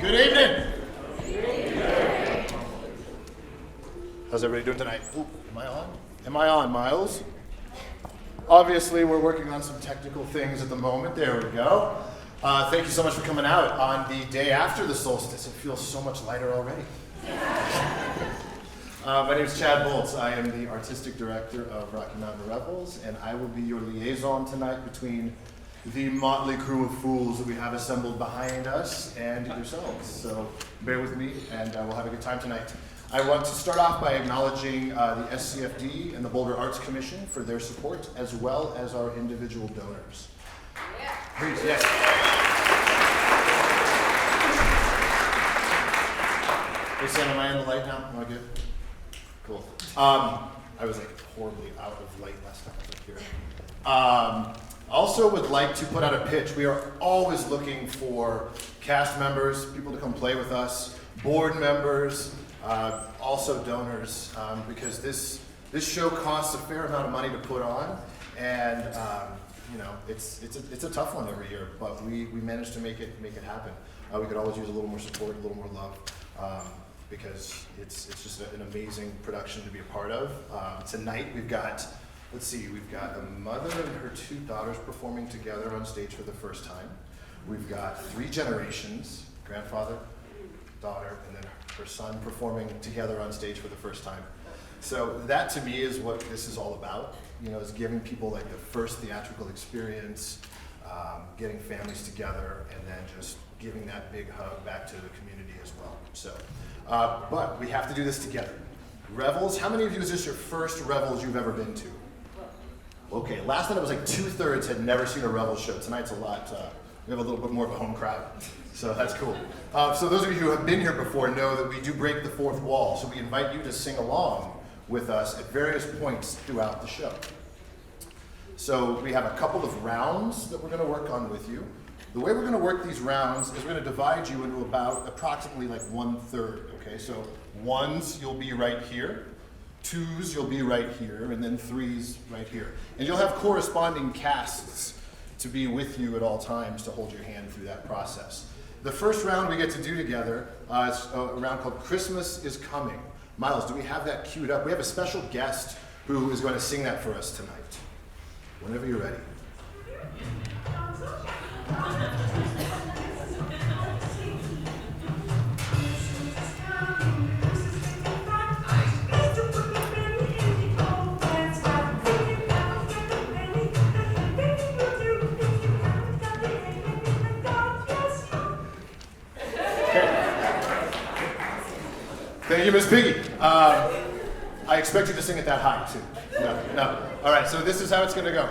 Good evening. How's everybody doing tonight? Ooh, am I on? Am I on, Miles? Obviously, we're working on some technical things at the moment. There we go. Thank you so much for coming out on the day after the solstice. It feels so much lighter already. My name is Chad Boltz. I am the artistic director of Mountain Revels, and I will be your liaison tonight between the motley crew of fools that we have assembled behind us and yourselves. So bear with me, and we'll have a good time tonight. I want to start off by acknowledging the SCFD and the Boulder Arts Commission for their support, as well as our individual donors. Yeah. Please, yes. Hey Sam, am I in the light now? Am I good? Cool. I was like horribly out of light last time I was here. Also would like to put out a pitch. We are always looking for cast members, people to come play with us, board members, also donors, because this show costs a fair amount of money to put on, and you know, it's a tough one every year, but we managed to make it happen. We could always use a little more support, a little more love, because it's just an amazing production to be a part of. Tonight we've got, we've got a mother and her two daughters performing together on stage for the first time. We've got 3 generations, grandfather, daughter, and then her son performing together on stage for the first time. So that to me is what this is all about, you know, is giving people like the first theatrical experience, getting families together, and then just giving that big hug back to the community as well. So, but we have to do this together. Revels, how many of you, is this your first Revels you've ever been to? Okay, last night it was like 2/3 had never seen a Revels show. Tonight's a lot, we have a little bit more of a home crowd, so that's cool. So those of you who have been here before know that we do break the fourth wall, so we invite you to sing along with us at various points throughout the show. So we have a couple of rounds that we're going to work on with you. The way we're going to work these rounds is we're going to divide you into about approximately like 1/3, okay? So 1s, you'll be right here. 2s, you'll be right here, and then 3s right here. And you'll have corresponding casts to be with you at all times to hold your hand through that process. The first round we get to do together is a round called Christmas is Coming. Miles, do we have that queued up? We have a special guest who is going to sing that for us tonight. Whenever you're ready. Thank you, Miss Piggy. I expect you to sing it that high, too. No. All right, so this is how it's going to go.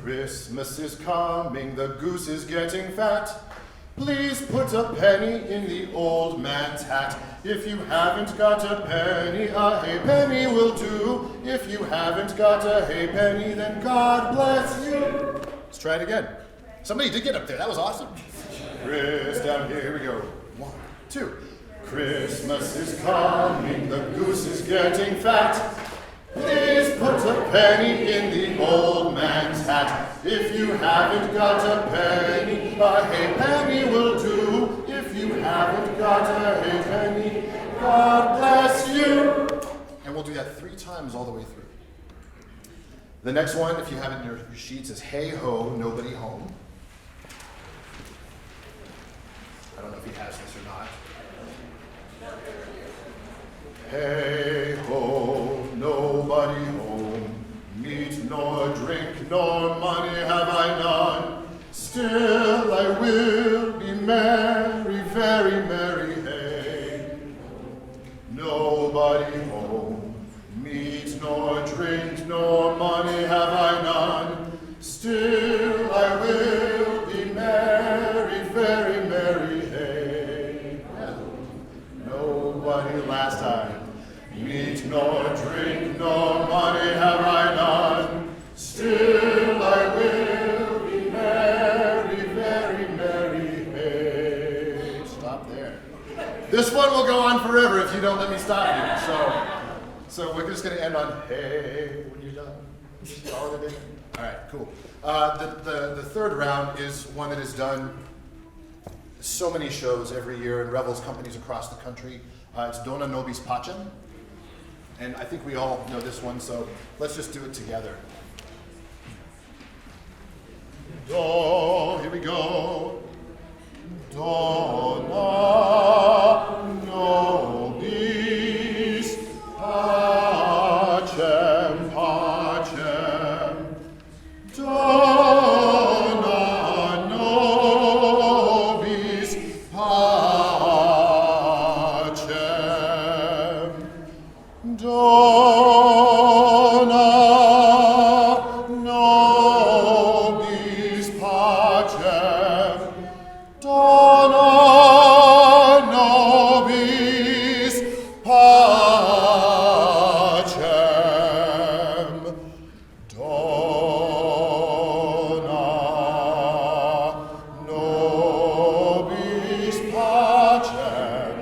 Christmas is coming, the goose is getting fat. Please put a penny in the old man's hat. If you haven't got a halfpenny will do. If you haven't got a halfpenny, then God bless you. Let's try it again. Somebody did get up there. That was awesome. Chris, down here we go. 1, 2. Christmas is coming, the goose is getting fat. Please put a penny in the old man's hat. If you haven't got a halfpenny will do. If you haven't got a halfpenny, God bless you. And we'll do that 3 times all the way through. The next one, if you have it in your sheets, is Hey Ho, Nobody Home. I don't know if he has this or not. Hey ho, nobody home, meat nor drink nor money have I none. Still I will be merry, very merry, hey. Nobody home, meat nor drink nor money have I none. Still I will be merry, very merry, hey. Nobody, last time. Meat nor drink nor money have I none. Still I will be merry, very merry, hey. Stop there. This one will go on forever if you don't let me stop you. So we're just going to end on hey when you're done. Call it a day. All right, cool. The third round is one that is done so many shows every year in Revels companies across the country. It's Dona Nobis Pacem. And I think we all know this one, so let's just do it together. Do, here we go. Dona nobis pacem, pacem. Dona nobis pacem. Dona nobis pacem. Dona nobis pacem. Dona nobis pacem.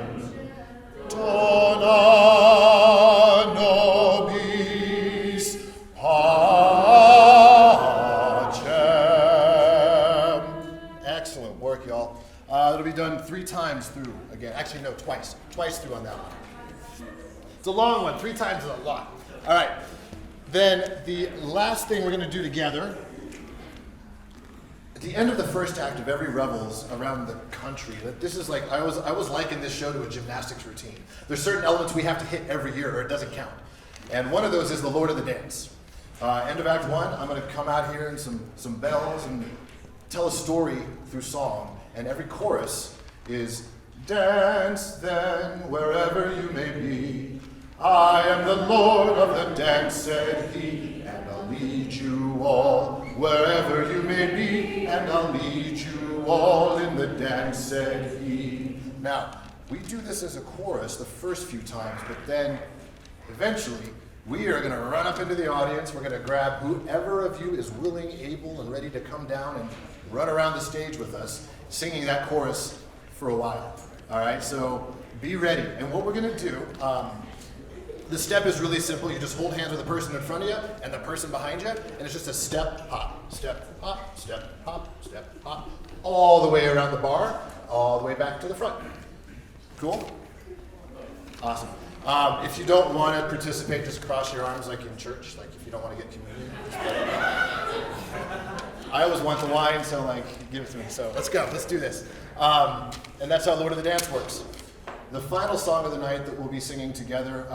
Dona nobis pacem. Excellent work, y'all. It'll be done 3 times through again. Actually, no, twice. Twice through on that one. It's a long one. 3 times is a lot. All right. Then the last thing we're going to do together, at the end of the first act of every Revels around the country, that this is like, I was liking this show to a gymnastics routine. There's certain elements we have to hit every year or it doesn't count. And one of those is the Lord of the Dance. End of Act 1, I'm going to come out here and some bells and tell a story through song. And every chorus is, dance then wherever you may be. I am the Lord of the dance, said he, and I'll lead you all wherever you may be, and I'll lead you all in the dance, said he. Now, we do this as a chorus the first few times, but then eventually we are going to run up into the audience. We're going to grab whoever of you is willing, able, and ready to come down and run around the stage with us, singing that chorus for a while. All right, so be ready. And what we're going to do, the step is really simple. You just hold hands with the person in front of you and the person behind you, and it's just a step, hop, step, hop, step, hop, step, hop, all the way around the bar, all the way back to the front. Cool? Awesome. If you don't want to participate, just cross your arms like in church, like if you don't want to get communion. I always want the wine, so like, give it to me. So let's go, let's do this. And that's how Lord of the Dance works. The final song of the night that we'll be singing together,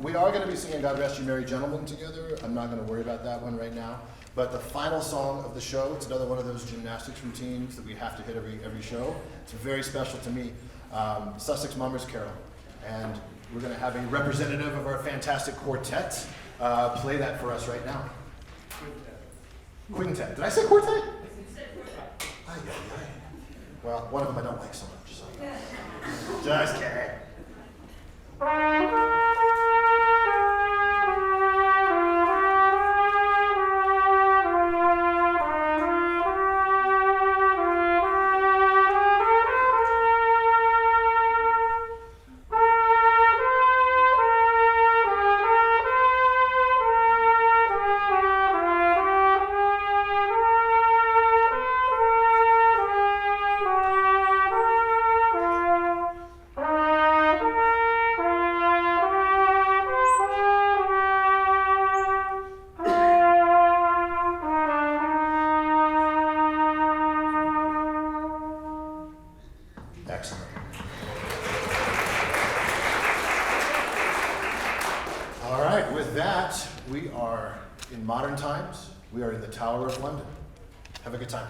we are going to be singing God Rest You Merry Gentlemen together. I'm not going to worry about that one right now. But the final song of the show, it's another one of those gymnastics routines that we have to hit every show. It's very special to me. Sussex Mummers Carol. And we're going to have a representative of our fantastic quartet play that for us right now. Quintet. Did I say quartet? You said quartet. Aye. Well, one of them I don't like so much. So. Just kidding. We are in the Tower of London. Have a good time.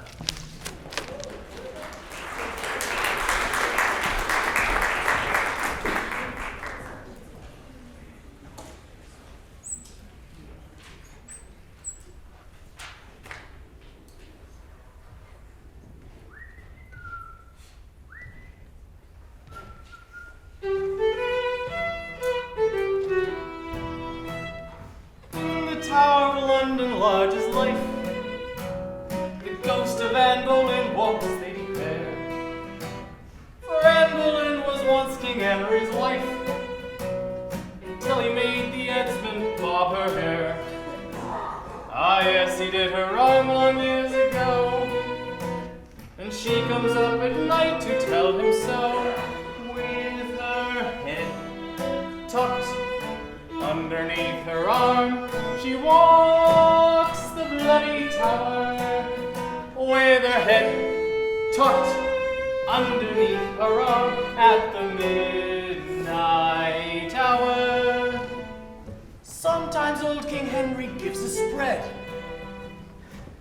She comes up at night to tell him so, with her head tucked underneath her arm. She walks the bloody tower, with her head tucked underneath her arm at the midnight hour. Sometimes old King Henry gives a spread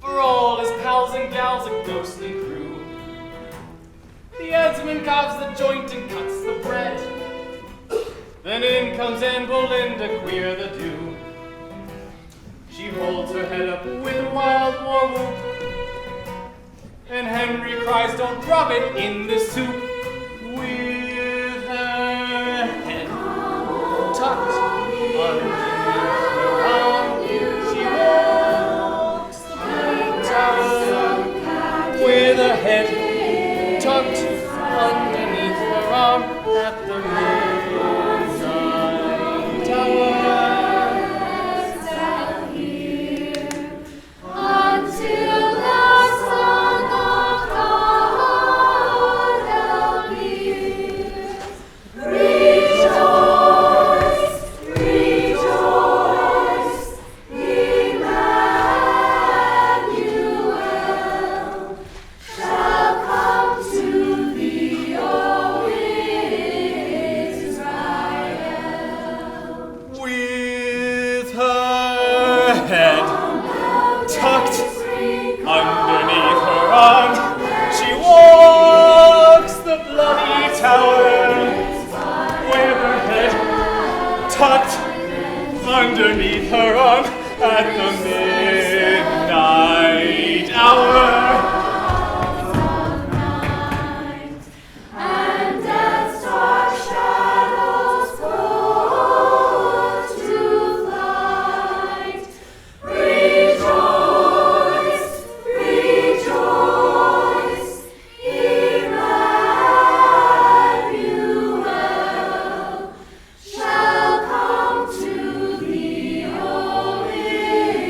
for all his pals and gals, a ghostly crew. The headsman carves the joint and cuts the bread. Then in comes Anne Boleyn to queer the do. She holds her head up with a wild war whoop, and Henry cries, "Don't drop it in the soup." With her head tucked underneath her arm, she walks the big tower, with her head tucked underneath her arm at the midnight hour. Underneath her arm at the midnight hour. And death's dark shadows put to flight. Rejoice, rejoice, Emmanuel shall come to thee, O Israel.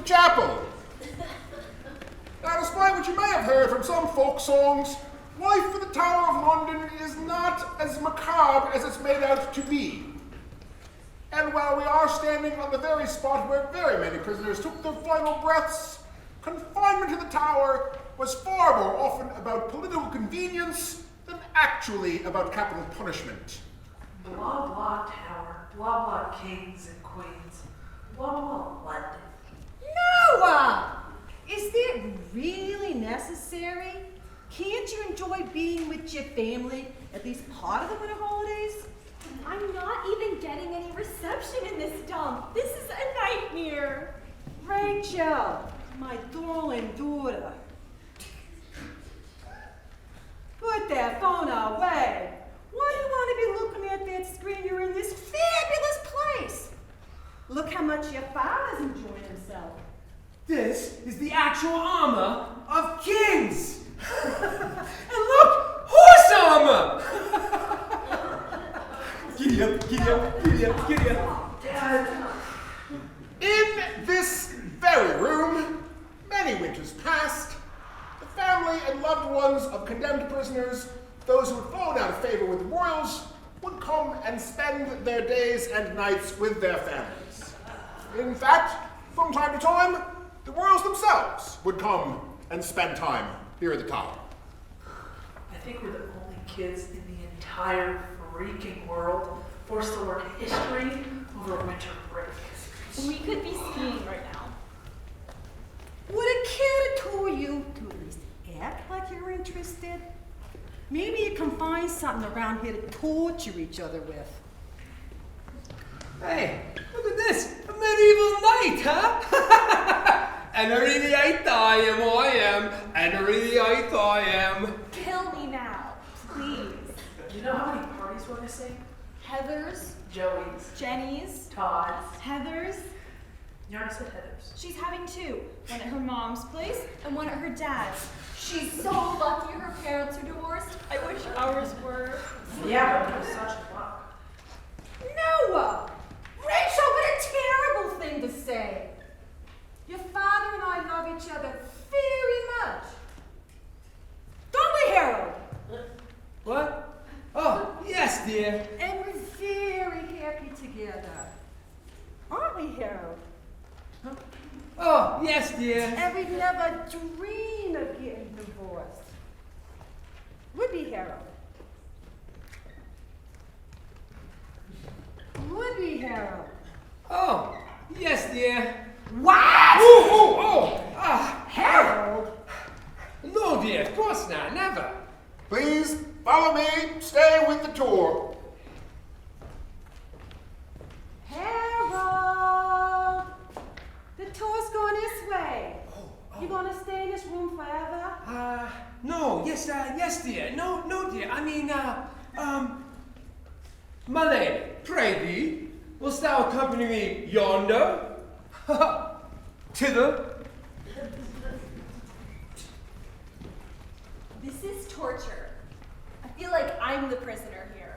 chapel. Now, despite what you may have heard from some folk songs, life in the Tower of London is not as macabre as it's made out to be. And while we are standing on the very spot where very many prisoners took their final breaths, confinement in the tower was far more often about political convenience than actually about capital punishment. Blah blah tower, blah blah kings and queens, blah blah London. Noah! Is that really necessary? Can't you enjoy being with your family at least part of the winter holidays? I'm not even getting any reception in this dump. This is a nightmare. Rachel, my darling daughter. Put that phone away. Why do you want to be looking at that screen? You're in this fabulous place. Look how much your father's enjoying himself. This is the actual armor of kings. And look, horse armor. Giddy up, giddy up, giddy up, giddy up. Dad. In this very room, many winters past, the family and loved ones of condemned prisoners, those who had fallen out of favor with the royals, would come and spend their days and nights with their families. In fact, from time to time, the royals themselves would come and spend time here at the tower. I think we're the only kids in the entire freaking world forced to learn history over winter break. We could be skiing right now. Would it care to tour you to at least act like you're interested? Maybe you can find something around here to torture each other with. Hey, look at this, a medieval knight, huh? Henry the Eighth I am, Henry the Eighth I am. Kill me now, please. You know how many parties we're missing? Heather's, Joey's, Jenny's, Todd's. Heather's. You already said Heather's. She's having two. One at her mom's place and one at her dad's. She's so lucky her parents are divorced. I wish ours were. Yeah, but it was such luck. Noah! Rachel, what a terrible thing to say. Your father and I love each other very much. Don't we, Harold? What? Oh, yes, dear. And we're very happy together. Aren't we, Harold? Oh, yes, dear. And we'd never dream of getting divorced. Would we, Harold? Would we, Harold? Oh, yes, dear. What? Ah, Harold? no, dear, of course not, never. Please follow me, stay with the tour. Harold! The tour's going this way. You gonna stay in this room forever? No, yes, dear. No, dear. I mean, my lady, pray thee, wilt thou accompany me yonder? Thither? This is torture. I feel like I'm the prisoner here.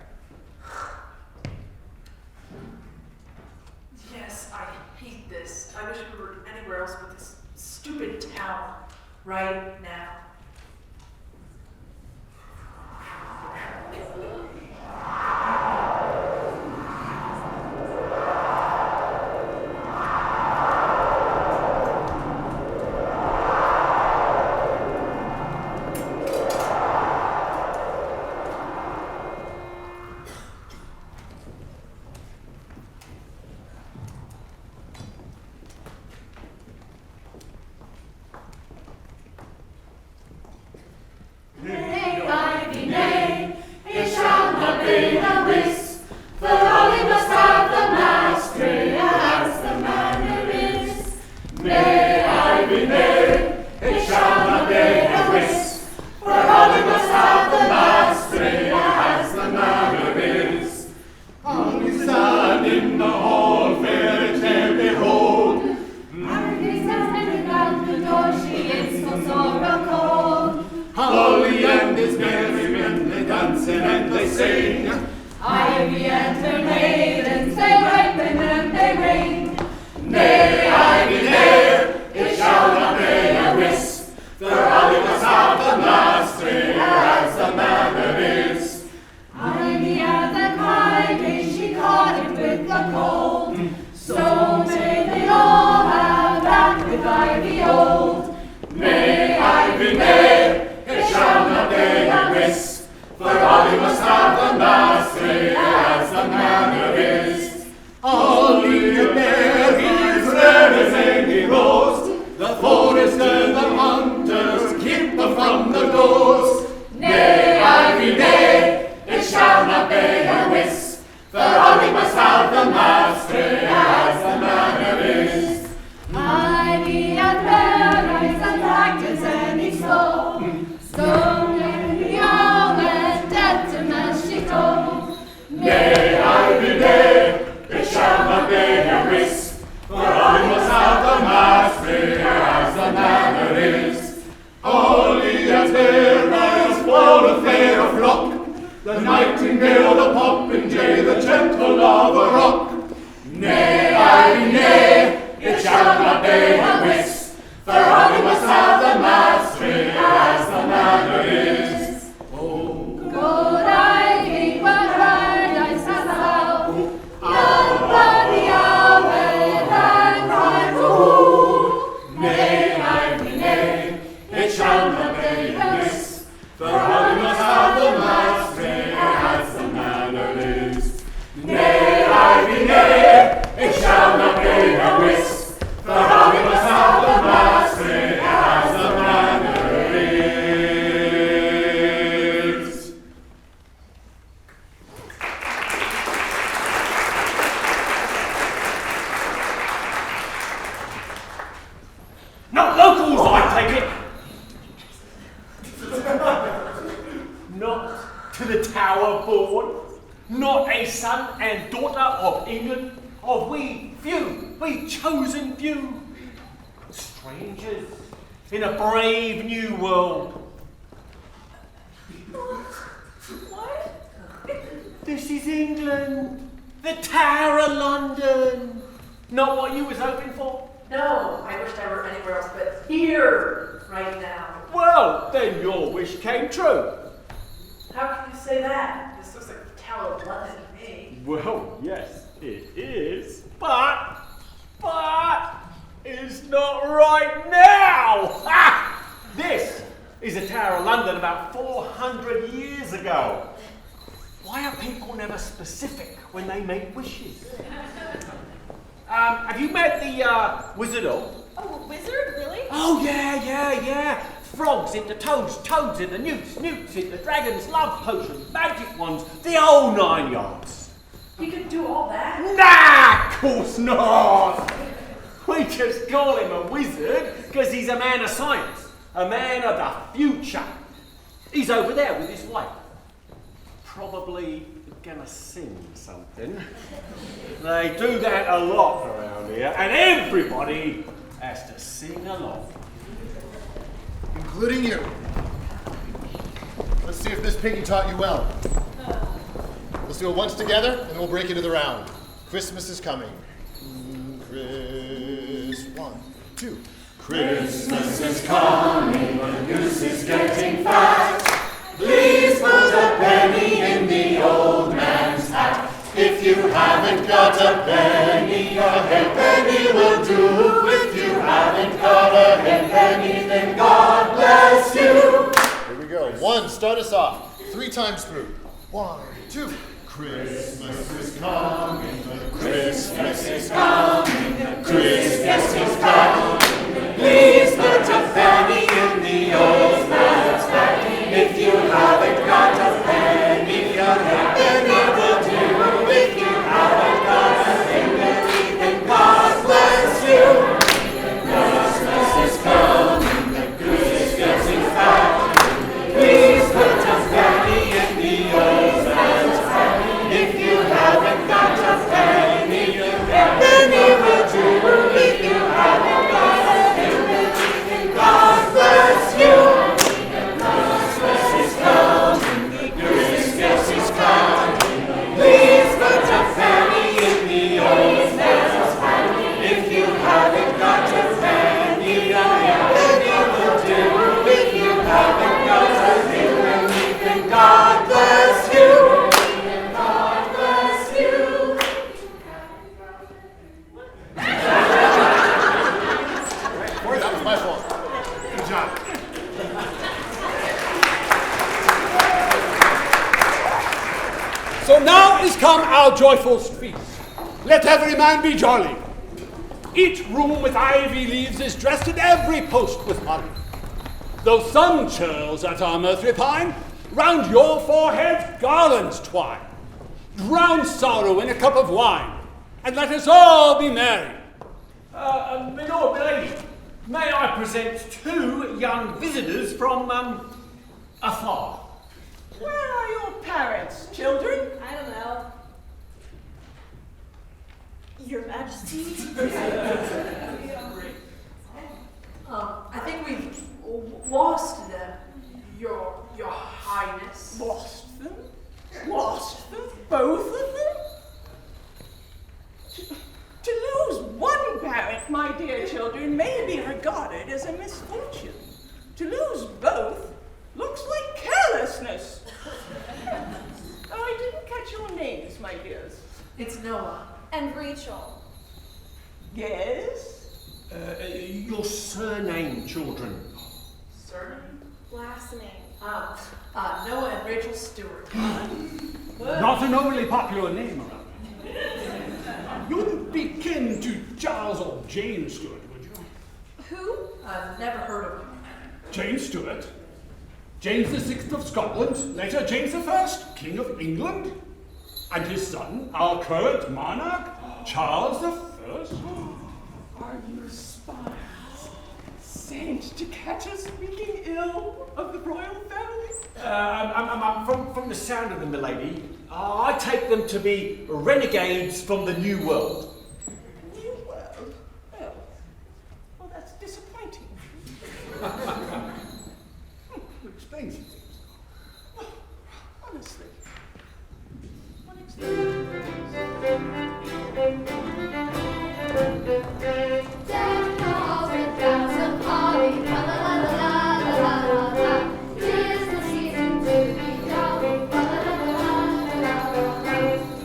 Yes, I hate this. I wish we were anywhere else but this stupid town right now. the cold. So may they all have back with ivy old. Nay, ivy, nay, it shall not be a wisp, for all you must have the mastery as the manner is. Only a bear, he's rare as any rose. The forest and the hunters keep them from the doors. Nay, ivy, nay, it shall not be a wisp, for all we must have the mastery as the manner is. Ivy and bear is as active as any stone, stone and the owl and dead to Meshito. Nay, ivy, nay, it shall not be a wisp, for all we must have the mastery as the manner is. Only as there rise for a fair flock, the nightingale, the popinjay, the gentle of a rock. Nay, ivy, nay, it shall not be a wisp, for all we must have the mastery as the manner is. Good ivy, what paradise hast thou? None but the owl that cries, ooh. Nay, ivy, nay, it shall not be a wisp, for all we must have the mastery as the manner is. Nay, ivy, nay, it shall not be a wisp, for all we must have the mastery as the manner is. Not locals, I take it. Not to the Tower born. Not a son and daughter of England, of we chosen few. Strangers in a brave new world. What? This is England, the Tower of London. Not what you was hoping for? No, I wished I were anywhere else but here, right now. Well, then your wish came true. How can you say that? This looks like the Tower of London to me. Well, yes, it is, but it's not right now. Ha! This is a Tower of London about 400 years ago. Why are people never specific when they make wishes? Have you met the Wizard of? Oh, a wizard? Really? Oh, yeah. Frogs into toads, toads into newts, newts into dragons, love potions, magic ones, the whole 9 yards. He could do all that? Nah, of course not. We just call him a wizard because he's a man of science, a man of the future. He's over there with his wife. Probably gonna sing something. They do that a lot around here, and everybody has to sing along. Including you. Let's see if this piggy taught you well. Let's do it once together, and then we'll break into the round. Christmas is coming. Chris, 1, 2. Christmas is coming, the goose is getting fat. Please put a penny in the old man's hat. If you haven't got a penny, a halfpenny will do. If you haven't got a halfpenny, then God bless you. Here we go. 1, start us off. 3 times through. 1, 2. Christmas is coming, Christmas is coming, Christmas is coming. Please put a penny in the old man's hat. If you haven't got a penny, a halfpenny will do. If you haven't got a halfpenny, then God bless you. Christmas is coming, the goose is getting fat. Please put a penny in the old man's hat. If you haven't got a penny, a halfpenny our joyful feast. Let every man be jolly. Each room with ivy leaves is dressed at every post with holly. Though some churls at our mirth repine, round your foreheads garlands twine. Drown sorrow in a cup of wine, and let us all be merry. My lord, my lady, may I present 2 young visitors from, afar? Where are your parents, children? I don't know. Your Majesty? I think we've lost them, your highness. Lost them? Lost them? Both of them? To lose one parent, my dear children, may be regarded as a misfortune. To lose both looks like carelessness. I didn't catch your names, my dears. It's Noah. And Rachel. Yes? Your surname, children. Surname? Last name. Noah and Rachel Stewart. Not an overly popular name around here. You wouldn't be kin to Charles or Jane Stewart, would you? Who? I've never heard of him. Jane Stewart? James VI of Scotland, later James I, King of England? And his son, our current monarch, Charles I? Are you spies sent to catch us speaking ill of the royal family? From the sound of them, milady, I take them to be renegades from the New World. New world? Well, that's disappointing. Who explains it? Honestly. Death calls with bells of holly, la la la la la la la la. 'Tis the season to be jolly, la la la la la la la.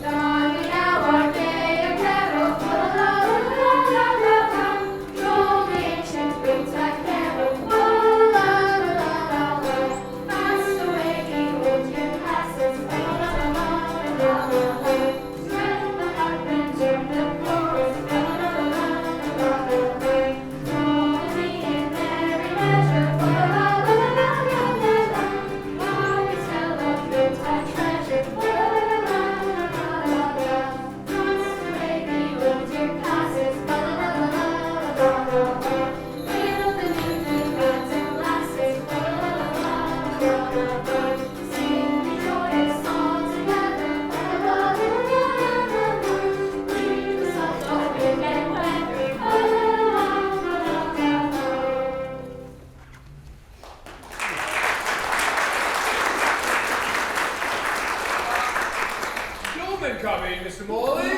Darling now our gay apparel, la la la la la la. Roll the ancient rootside carol, la la la la la. Fast away the old year passes, la la la la la la. Strike the harp and turn the chorus, la la la la la la. Roll me in merry measure, la la la la la la la. Always tell of Yuletide treasure, la la la la la la. Fast away the old year passes, la la la la la la. Hail the new lads and lasses, la la la la la la. Sing the joyous song together, la la la la la la. Keep us up all wind and weather, la la la la la la. You've been coming, Mr. Morley.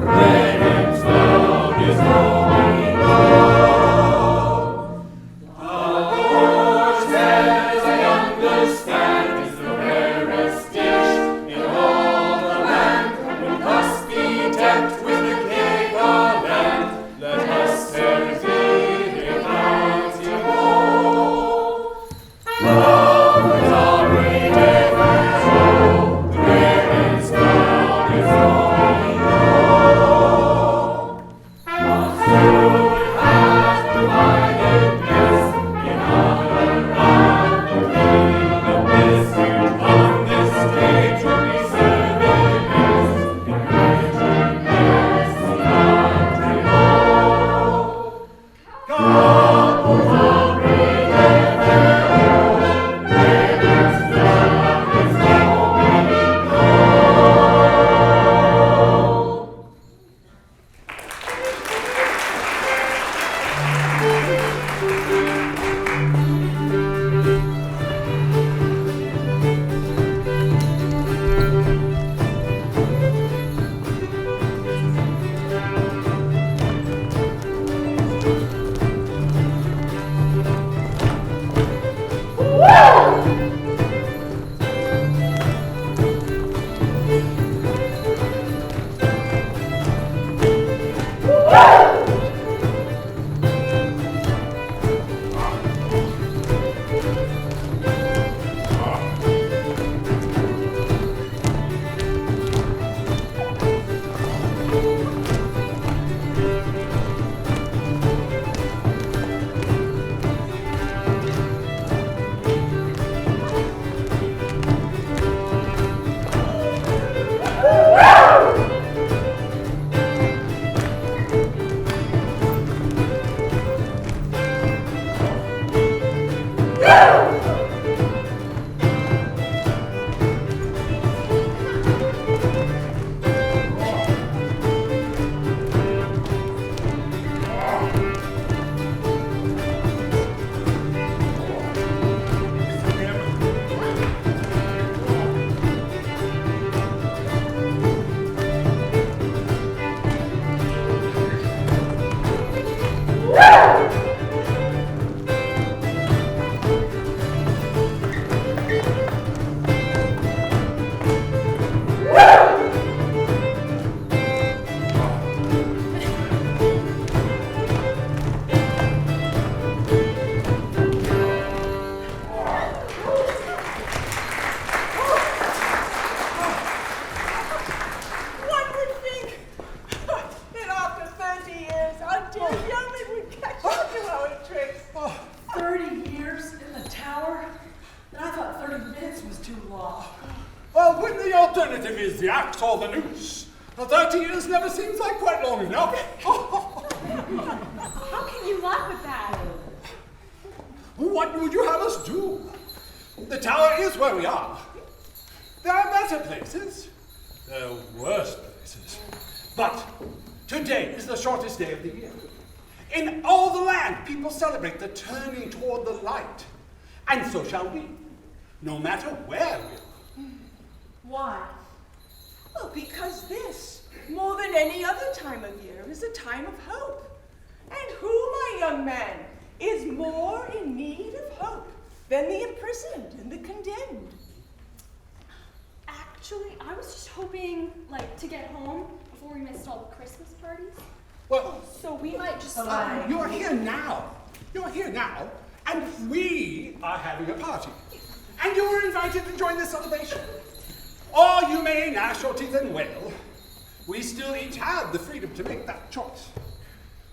Red and snow is rolling on. is the axe or the noose. 30 years never seems like quite long enough. How can you laugh at that? What would you have us do? The tower is where we are. There are better places. There are worse places. But today is the shortest day of the year. In all the land, people celebrate the turning toward the light. And so shall we, no matter where we are. Why? Well, because this, more than any other time of year, is a time of hope. And who, my young man, is more in need of hope than the imprisoned and the condemned? Actually, I was just hoping, to get home before we missed all the Christmas parties. Well, So we might just... you're here now. You're here now, and we are having a party. And you were invited to join the celebration. Or you may gnash your teeth and wail. We still each have the freedom to make that choice.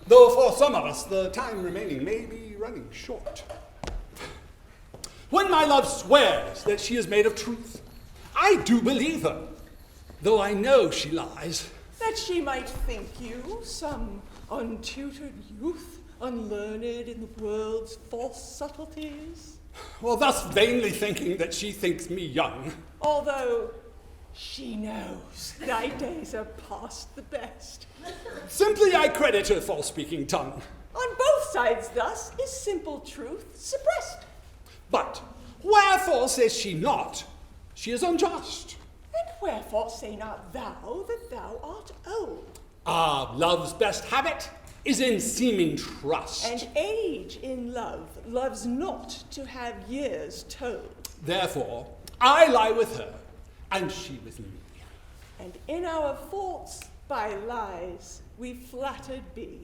Though for some of us, the time remaining may be running short. When my love swears that she is made of truth, I do believe her, though I know she lies. That she might think you some untutored youth, unlearned in the world's false subtleties. Well, thus vainly thinking that she thinks me young. Although she knows thy days are past the best. Simply I credit her false-speaking tongue. On both sides thus is simple truth suppressed. But wherefore says she not, she is unjust? And wherefore say not thou that thou art old? Ah, love's best habit is in seeming trust. And age in love loves not to have years told. Therefore, I lie with her, and she with me. And in our faults by lies we flattered be.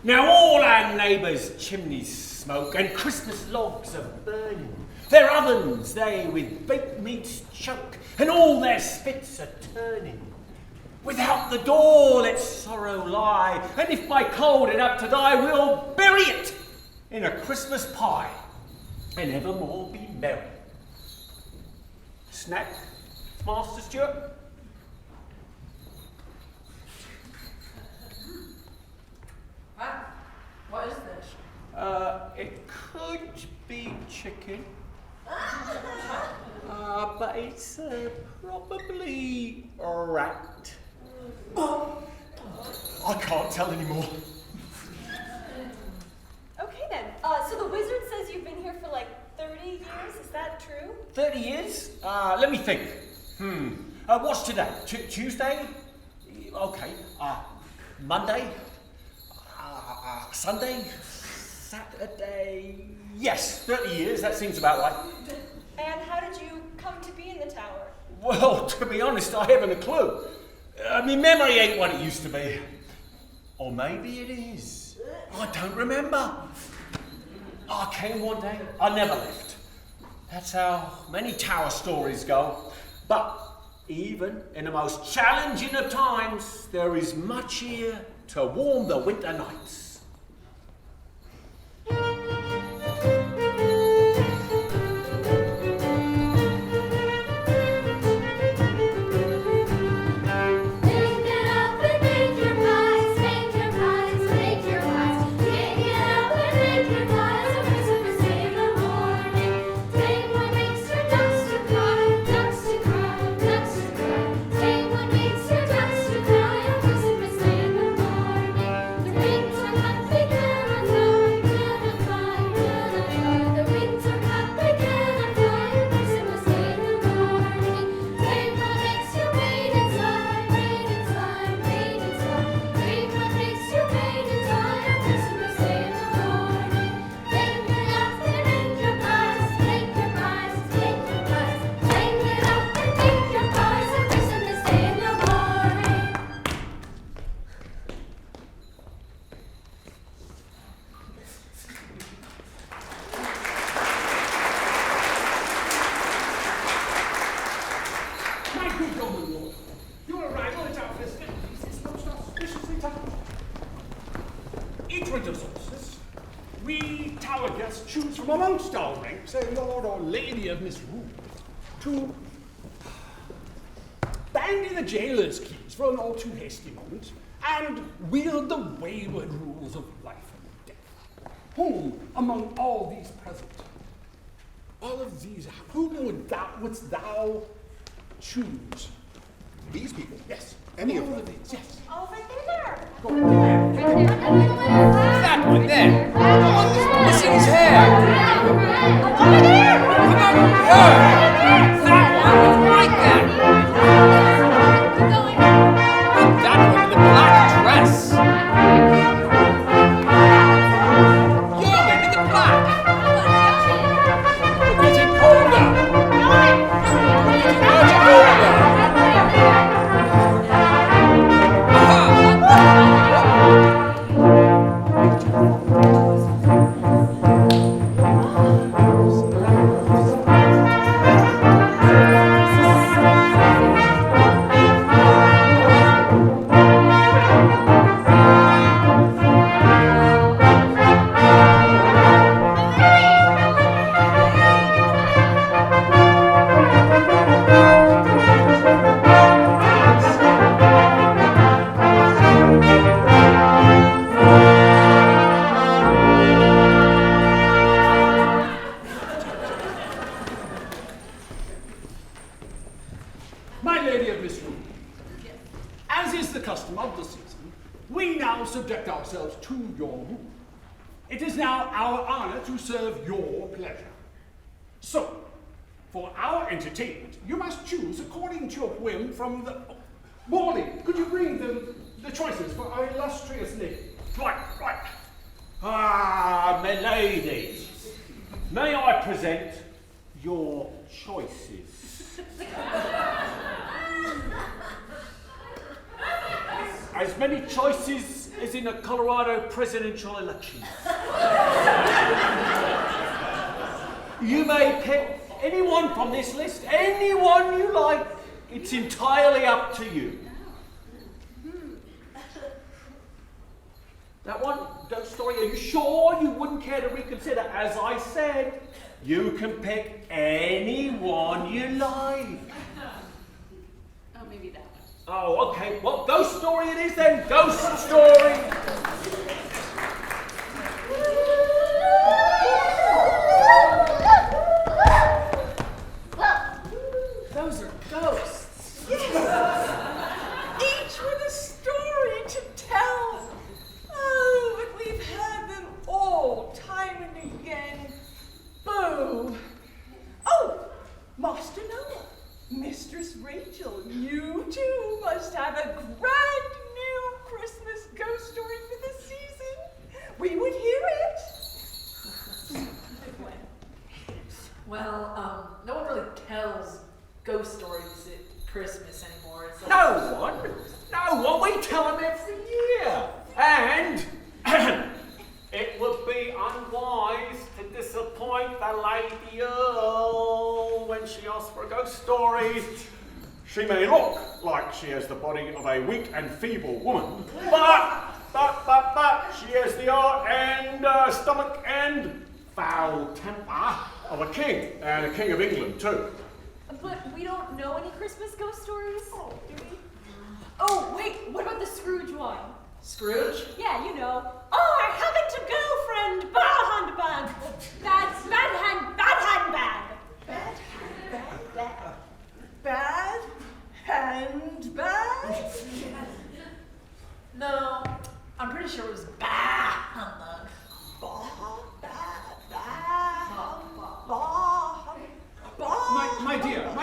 Now all our neighbours' chimneys smoke and Christmas logs are burning. Their ovens they with baked meats choke and all their spits are turning. Without the door let sorrow lie, and if by cold it up to die, we'll bury it in a Christmas pie and evermore be merry. Snack, Master Stewart? What is this? It could be chicken. But it's probably a rat. I can't tell anymore. Okay then. So the wizard says you've been here for like 30 years. Is that true? 30 years? Let me think. What's today? Tuesday? Okay. Monday? Sunday? Saturday? Yes, 30 years, that seems about right. And how did you come to be in the tower? Well, to be honest, I haven't a clue. My memory ain't what it used to be. Or maybe it is. I don't remember. I came one day, I never left. That's how many tower stories go. But even in the most challenging of times, there is much here to warm the winter nights. From amongst our ranks, a lord or lady of misrule, to bandy the jailer's keys for an all too hasty moment, and wield the wayward rules of life and death. Whom among all these present, all of these, whom wouldst thou choose? These people? Yes. Any of all them? of these, yes. Over there. Go on. That one there. The one that's missing his hair. Over there. That one right there. And that one with the black dress. You're wearing the black. We're getting colder. We're getting much colder. My lady of misrule, as is the custom of the season, we now subject ourselves to your rule. It is now our honor to serve your pleasure. So, for our entertainment, you must choose according to your whim from the... Morley, could you bring the choices for our illustrious lady? Right. Ah, my lady, may I present your choices? As many choices as in a Colorado presidential election. You may pick anyone from this list, anyone you like. It's entirely up to you. That one, Ghost Story, are you sure you wouldn't care to reconsider? As I said, you can pick anyone you like. Oh, maybe that one. Oh, okay. Well, Ghost Story it is then. Ghost Story. Those are ghosts. Each with a story to tell. Oh, but we've had them all, time and again. Boo. Oh, Master Noah, Mistress Rachel, you too must have a brand new Christmas ghost story the Lady Earl when she asks for a ghost story. She may look like she has the body of a weak and feeble woman, but she has the heart and stomach and foul temper of a king, and a king of England too. But we don't know any Christmas ghost stories. Oh, do we? Oh, wait, what about the Scrooge one? Scrooge? Yeah, you know. Oh, I haven't a girlfriend. Bad handbag. Bad handbag. Bad handbag? No, I'm pretty sure it was bah humbug. My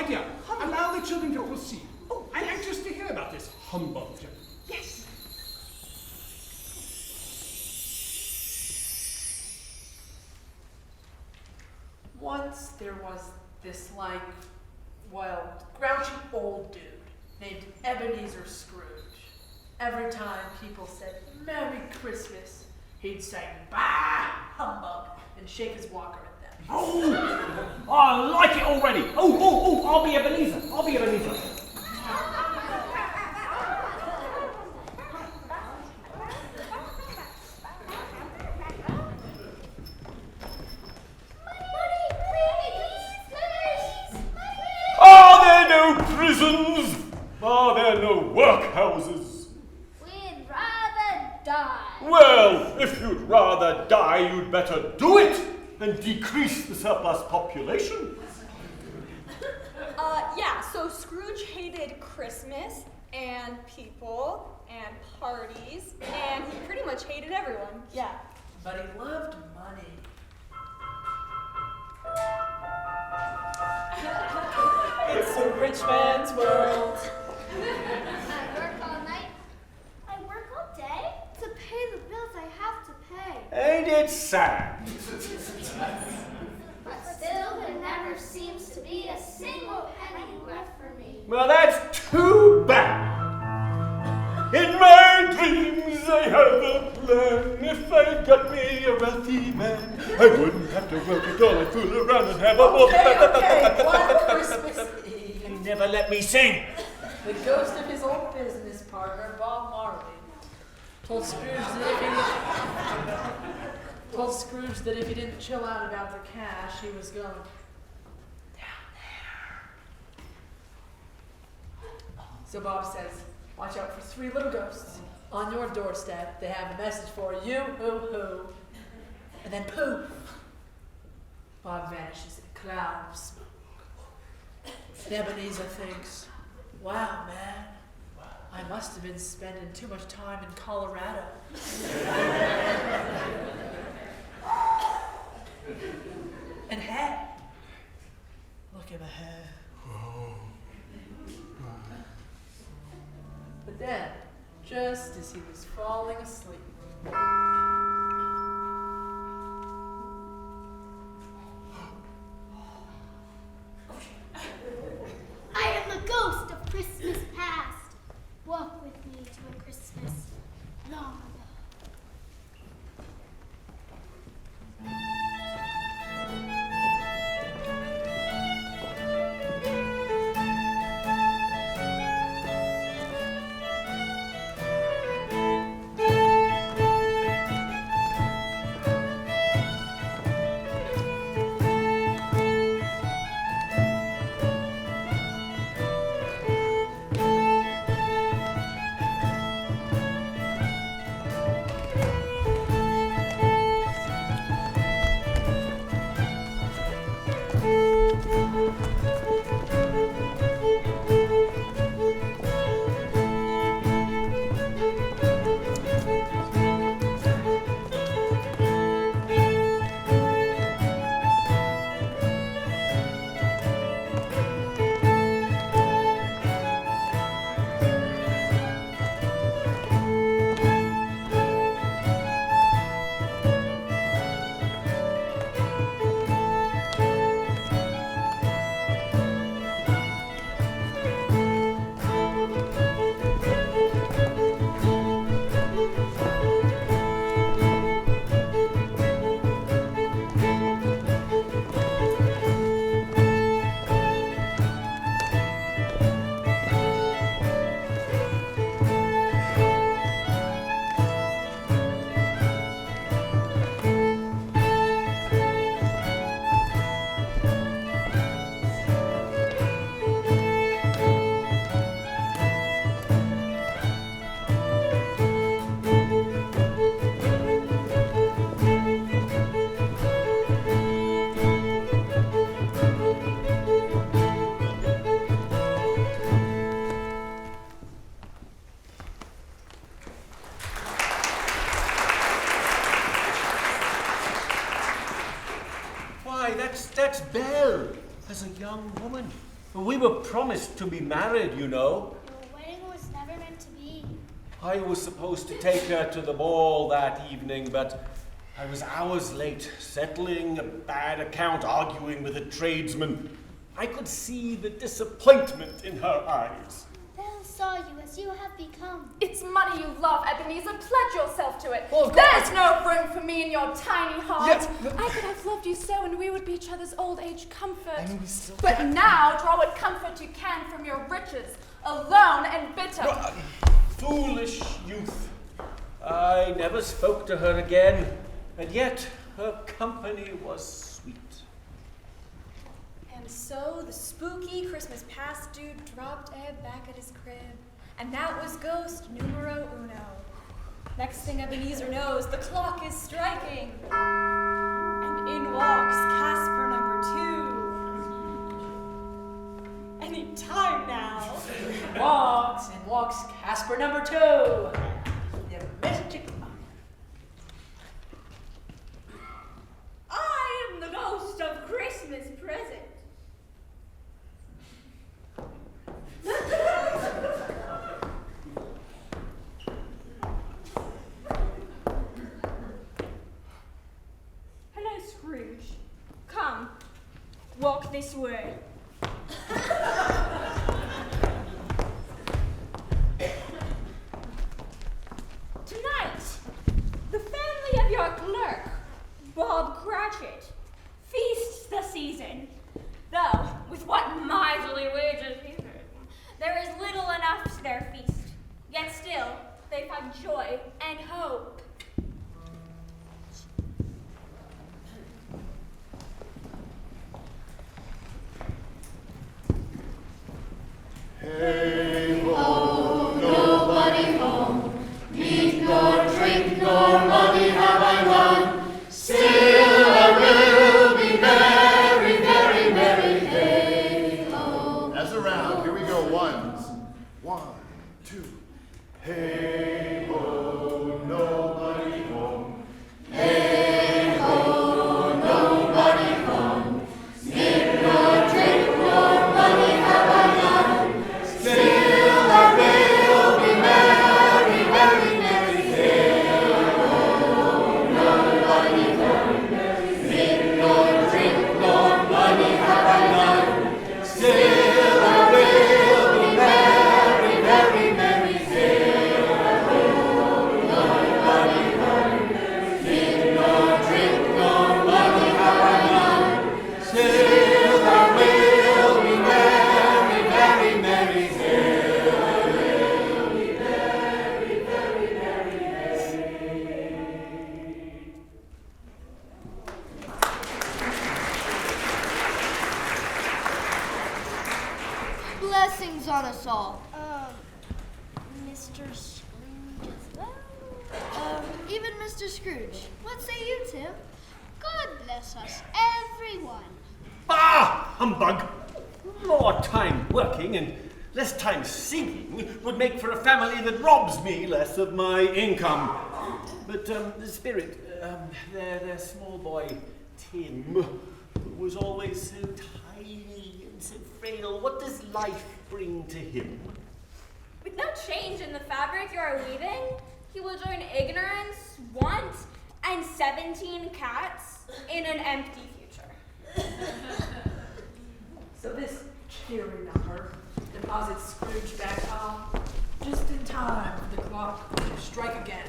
dear, allow the children to proceed. Oh, I'm anxious to hear about this humbug. Yes. Once there was this, grouchy old dude named Ebenezer Scrooge. Every time people said, Merry Christmas, he'd say, bah, humbug, and shake his walker at them. Oh, I like it already. Oh, I'll be Ebenezer. Are there no prisons? Are there no workhouses? We'd rather die. Well, if you'd rather die, you'd better do it and decrease the surplus population. Yeah, so Scrooge hated Christmas and people and parties, and he pretty much hated everyone. Yeah. But he loved money. It's a rich man's world. I work all night. I work all day to pay the bills I have to pay. Ain't it sad? But still, there never seems to be a single penny left for me. Well, that's too bad. In my dreams, I have a plan. If I got me a wealthy man, I wouldn't have to work at all. I'd fool around and have a Okay, one Christmas Eve, You never let me sing. the ghost of his old business partner, Bob Marley, told Scrooge that if he didn't chill out about the cash, he was going down there. So Bob says, watch out for 3 little ghosts on your doorstep. They have a message for you, hoo-hoo. And then poof, Bob vanishes in a cloud of smoke. And Ebenezer thinks, wow, man, I must have been spending too much time in Colorado. And hey, look at my hair. But then, just as he was falling asleep, I am the ghost of Christmas past. Walk with me to a Christmas long ago. Why, that's Belle, as a young woman. We were promised to be married, you know. The wedding was never meant to be. I was supposed to take her to the ball that evening, but I was hours late, settling a bad account, arguing with a tradesman. I could see the disappointment in her eyes. Belle saw you as you have become. It's money you love, Ebenezer. Pledge yourself to it. Well, of There's no room for me in your tiny heart. Yes. I could have loved you so, and we would be each other's old age comfort. And we still But can. now draw what comfort you can from your riches, alone and bitter. Foolish youth. I never spoke to her again, and yet her company was sweet. And so the spooky Christmas past dude dropped Ed back at his crib, and that was ghost numero uno. Next thing Ebenezer knows, the clock is striking, and in walks Casper number 2. Any time now. Walks Casper number 2. The mystic monk. I am the ghost of Christmas present. Hello, Scrooge. Come, walk this way. Tonight, the family of your clerk, Bob Cratchit, feasts the season. Though, with what miserly wages he earns, there is little enough to their feast. Yet still, they find joy and hope. Hey ho, nobody home, meat nor drink nor money have I none. Still I will be merry, very merry. Hey ho. As a round, here we go. Ones. 1, 2. Hey ho, nobody home. Hey ho, nobody home. Meat nor drink nor money have I none. Still I will be merry, very merry. Hey ho, nobody home. Meat nor drink nor money have I none. Still I will be merry, very merry. Hey ho, nobody home. Meat nor drink nor money have I none. Still I will be merry, very merry. Still I will be merry, very merry. Blessings on us all. Mr. Scrooge as well? Even Mr. Scrooge. What say you, Tim? God bless us, everyone. Ah, humbug! More time working and less time singing would make for a family that robs me less of my income. But the spirit, their small boy, Tim, who was always so tiny and so frail, what does life bring to him? With no change in the fabric you are weaving, he will join ignorance, want, and 17 cats in an empty future. So this cheery number deposits Scrooge back home just in time for the clock to strike again.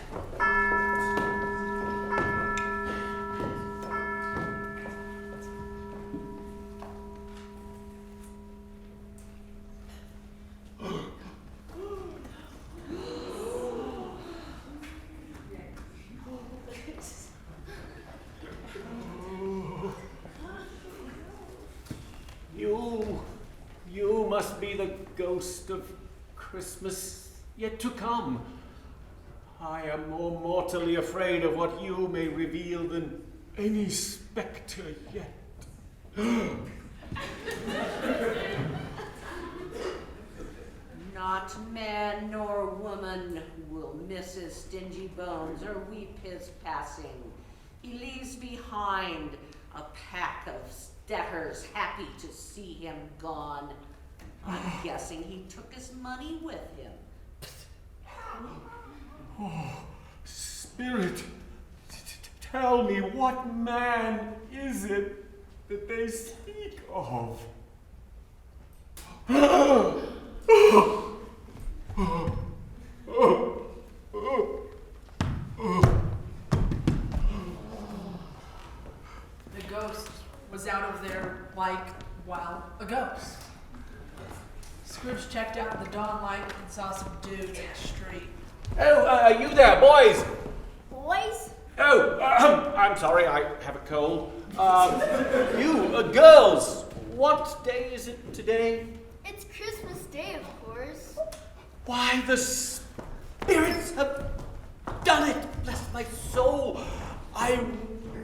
You must be the ghost of Christmas yet to come. I am more mortally afraid of what you may reveal than any spectre yet. Not man nor woman will miss his stingy bones or weep his passing. He leaves behind a pack of debtors happy to see him gone. I'm guessing he took his money with him. Spirit, tell me, what man is it that they speak of? The ghost was out of there like, well, a ghost. Scrooge checked out in the dawn light and saw some dudes in the street. Oh, you there, boys? Boys? Oh, I'm sorry, I have a cold. You, girls, what day is it today? It's Christmas Day, of course. Why, the spirits have done it, bless my soul. I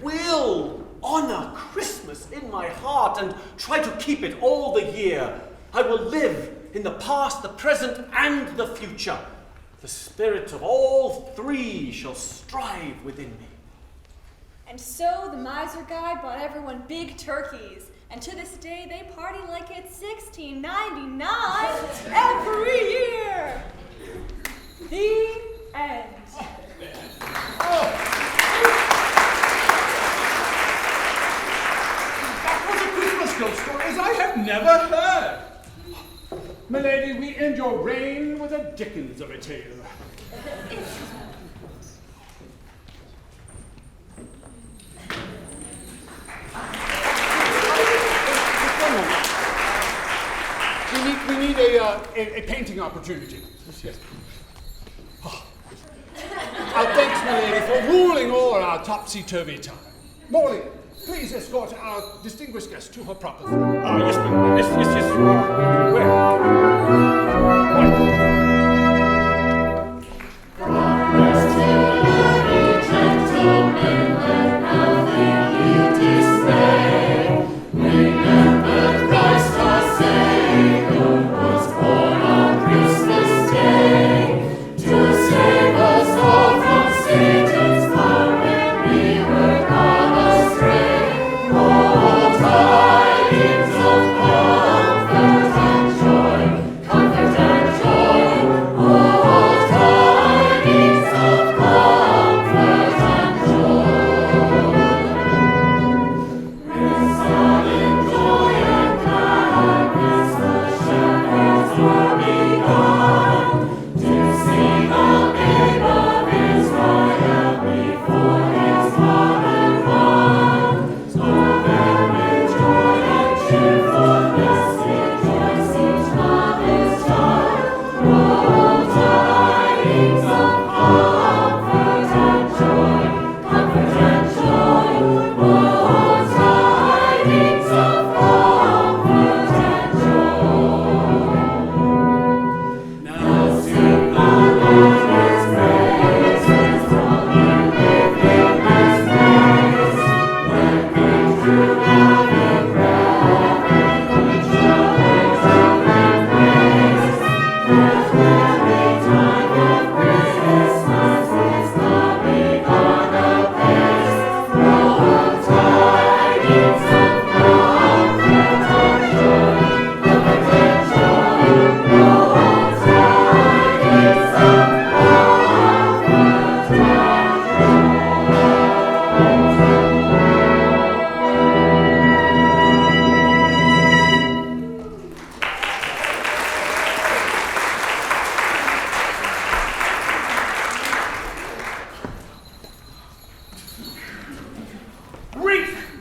will honor Christmas in my heart and try to keep it all the year. I will live in the past, the present, and the future. The spirit of all three shall strive within me. And so the miser guy bought everyone big turkeys. And to this day, they party like it's 1699 every year. The end. That was a Christmas ghost story as I have never heard. Milady, we end your reign with a Dickens of a tale. We need a painting opportunity. Yes. Oh. Thanks, milady, for ruling over our topsy-turvy time. Morley, please escort our distinguished guest to her proper room. Yes, ma'am. Yes. Where?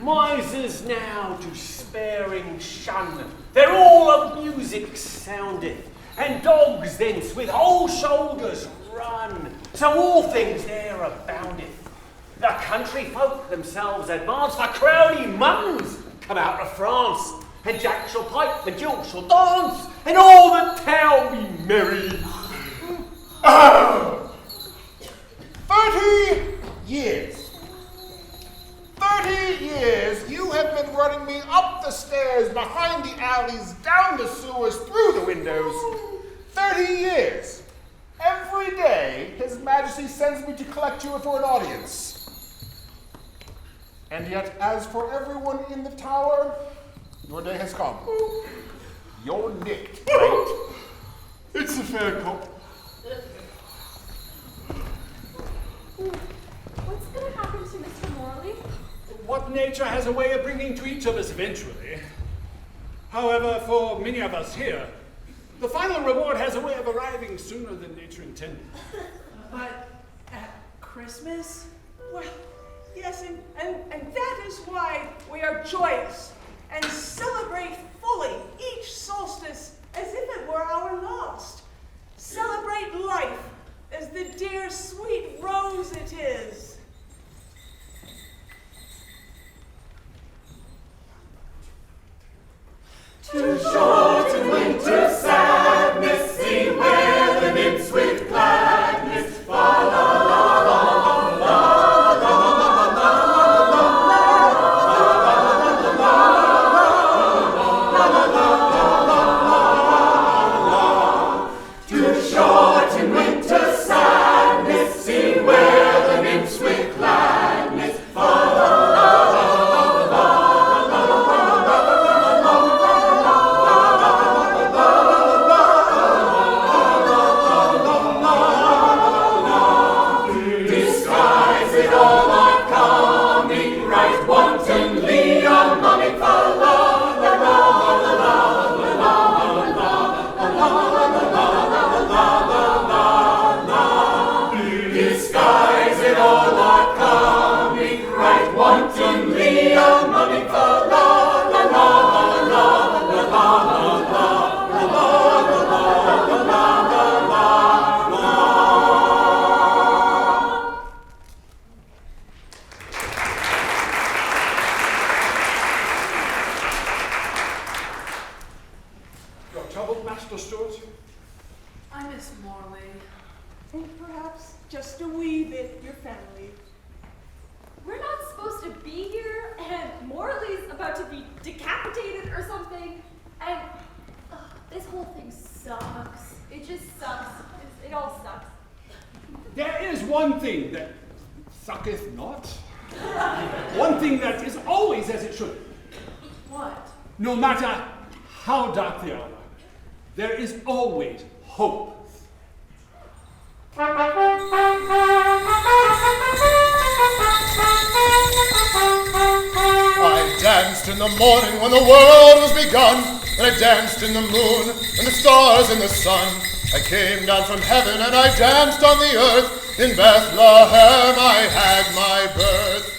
Misers now to sparing shun, their all of music soundeth, and dogs thence with whole shoulders run, so all things there aboundeth. The country folk themselves advance, for crowdy muttons come out of France, and Jack shall pipe, and Jill shall dance, and all the town be merry. 30 years. 30 years you have been running me up the stairs, behind the alleys, down the sewers, through the windows. 30 years. Every day, His Majesty sends me to collect you for an audience. And yet, as for everyone in the tower, your day has come. You're nicked, right? It's a fair cop. What's gonna happen to Mr. Morley? What nature has a way of bringing to each of us eventually. However, for many of us here, the final reward has a way of arriving sooner than nature intended. But at Christmas? Well, yes, and that is why we are joyous and celebrate fully each solstice as if it were our last. Celebrate life as the dear sweet rose it is. Too short in winter sadness, see where the nymphs with gladness fa la la la la la la. Too short in winter sadness, see where the nymphs with gladness fa la la la la. Disguise it all are coming right wantonly on mumming fa la la la la la la la. Disguise it all are coming right wantonly on mumming fa la la la la la You're troubled, Master Stewart? I miss Morley. And perhaps just a wee bit your family. We're not supposed to be here, and Morley's about to be decapitated or something, and this whole thing sucks. It just sucks. It all sucks. There is one thing that sucketh not. One thing that is always as it should. What? No matter how dark the hour, there is always hope. I danced in the morning when the world was begun, and I danced in the moon and the stars and the sun. I came down from heaven and I danced on the earth. In Bethlehem I had my birth.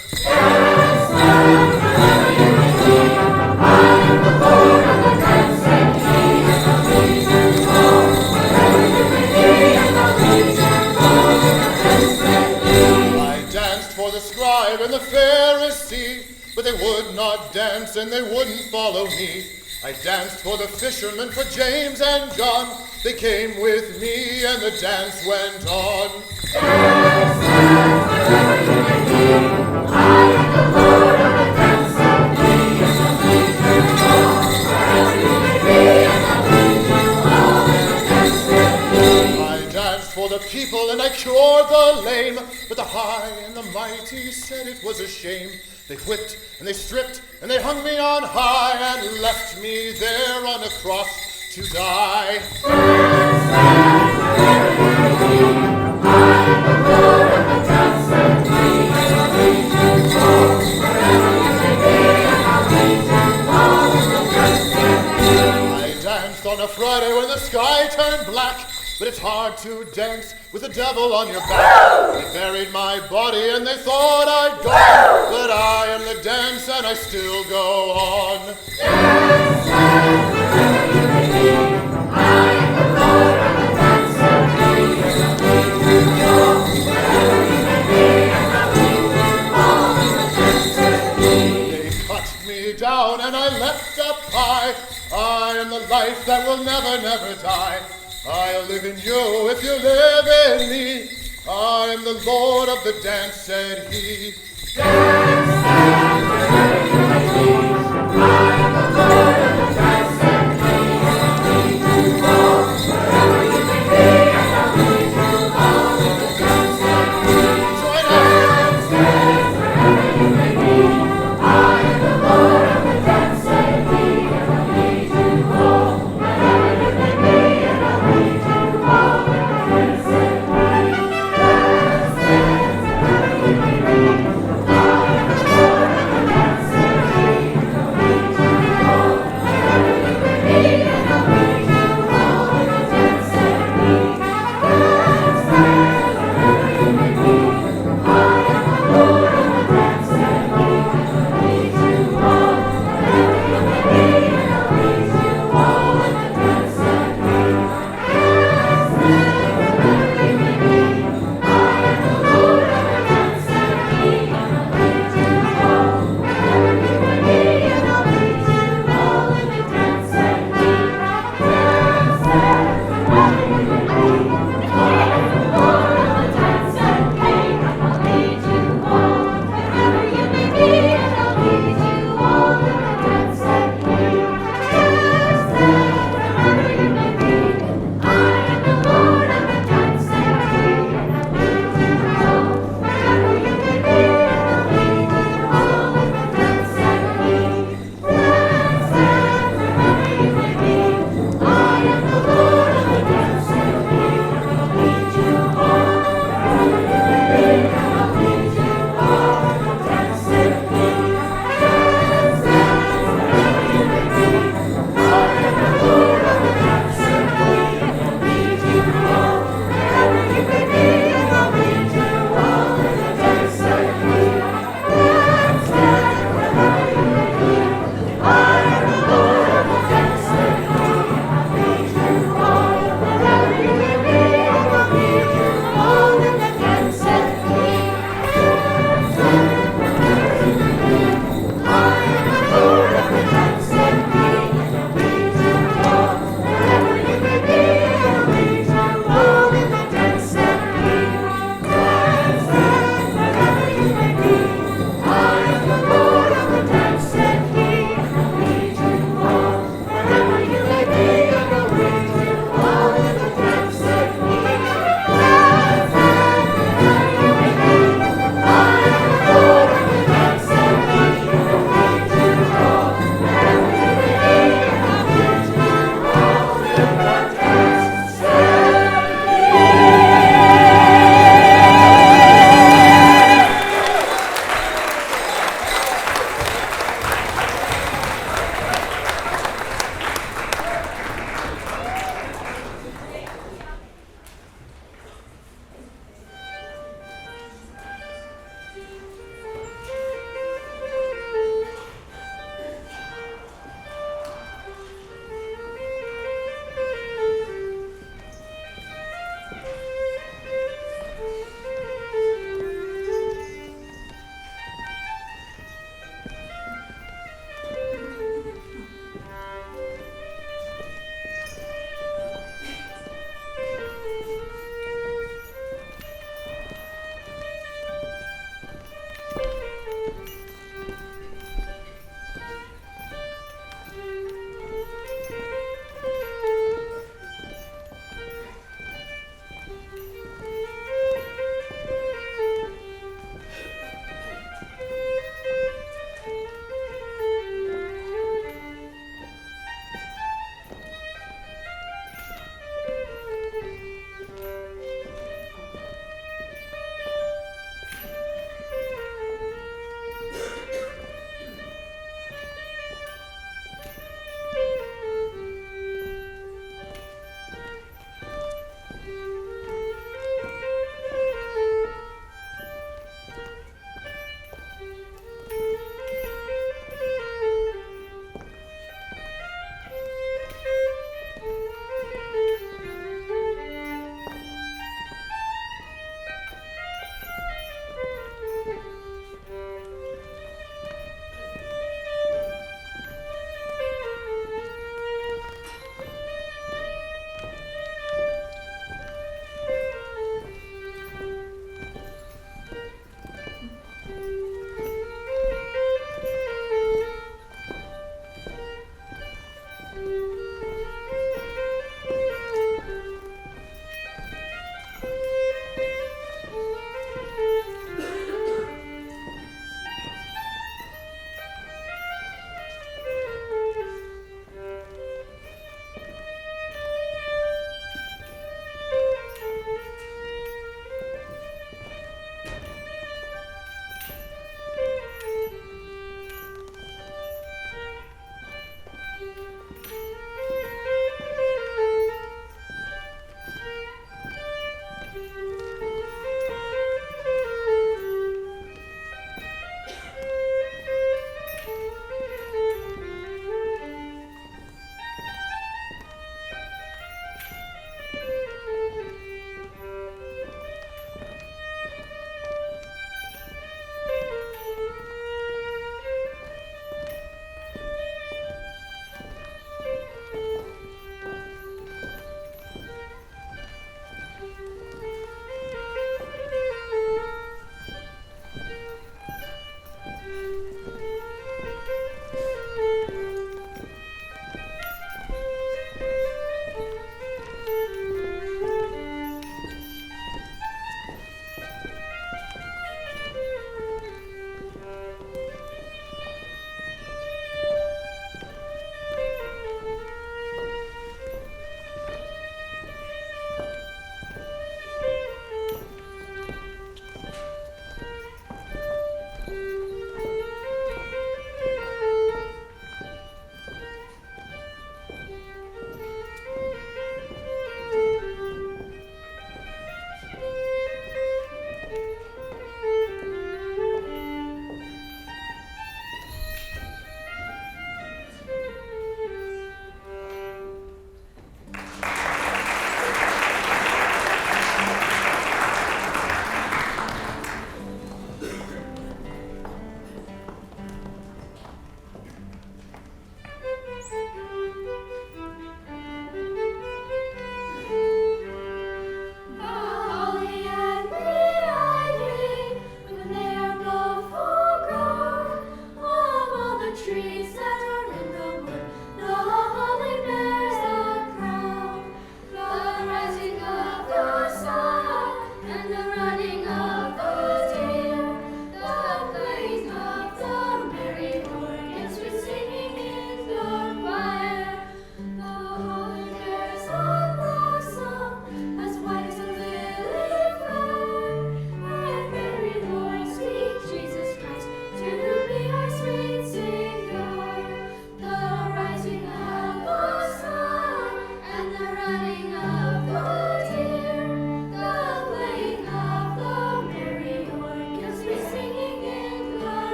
I danced for the scribe and the Pharisee, but they would not dance and they wouldn't follow me. I danced for the fishermen, for James and John. They came with me and the dance went on. I danced for the people and I cured the lame, but the high and the mighty said it was a shame. They whipped and they stripped and they hung me on high and left me there on a cross to die. I danced on a Friday when the sky turned black, but it's hard to dance with the devil on your back. They buried my body and they thought I'd gone, but I am the dance and I still go on. They cut me down and I leapt up high. I am the life that will never, never die. I'll live in you if you live in me. I am the Lord of the dance, said he. Join us. Thank you.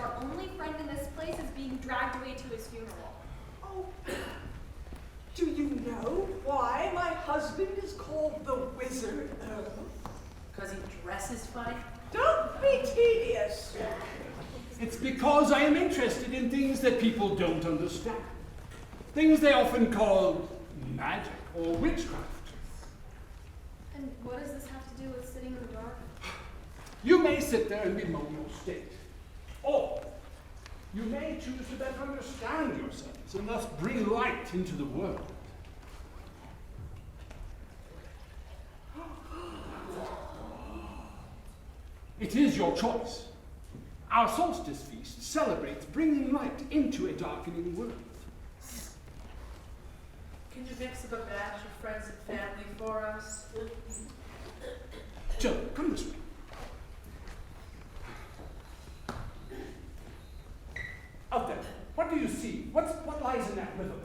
our only friend in this place is being dragged away to his funeral. Oh, do you know why my husband is called the Wizard Earl? Because he dresses funny? Don't be tedious. It's because I am interested in things that people don't understand. Things they often call magic or witchcraft. And what does this have to do with sitting in the dark? You may sit there and bemoan your state. Or you may choose to better understand yourselves and thus bring light into the world. It is your choice. Our solstice feast celebrates bringing light into a darkening world. Can you mix up a batch of friends and family for us? Children, come this way. Out there, what do you see? What lies in that riverbed?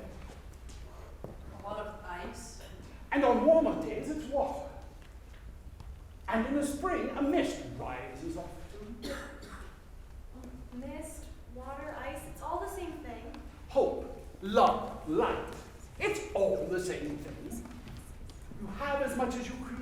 A lot of ice. And on warmer days, it's water. And in the spring, a mist rises off. Mist, water, ice, it's all the same thing. Hope, love, light. It's all the same thing. You have as much as you create.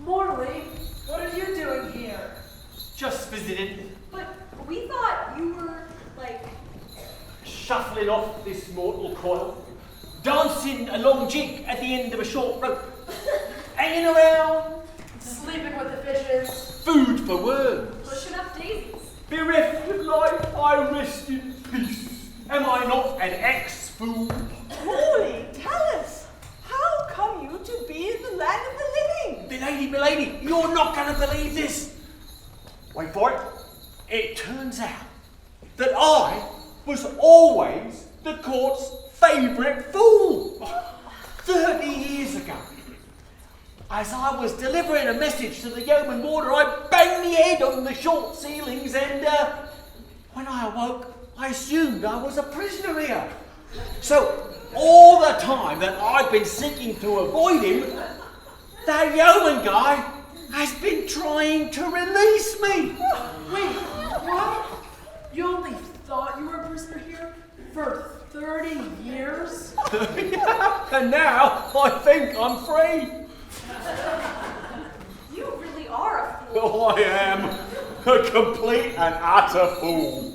Morley, what are you doing here? Just visiting, But we thought you were, like, shuffling off this mortal coil, dancing a long jig at the end of a short rope, hanging around, Sleeping with the fishes. food for worms. pushing up daisies. Bereft of life, I rest in peace. Am I not an ex-fool? Morley, tell us, how come you to be in the land of the living? Milady, you're not going to believe this. Wait for it. It turns out that I was always the court's favourite fool. 30 years ago, as I was delivering a message to the yeoman warder, I banged my head on the short ceilings and when I awoke, I assumed I was a prisoner here. So all the time that I've been seeking to avoid him, that yeoman guy has been trying to release me. Wait, what? You only thought you were a prisoner here for 30 years? And now I think I'm free. You really are a fool. Oh, I am a complete and utter fool.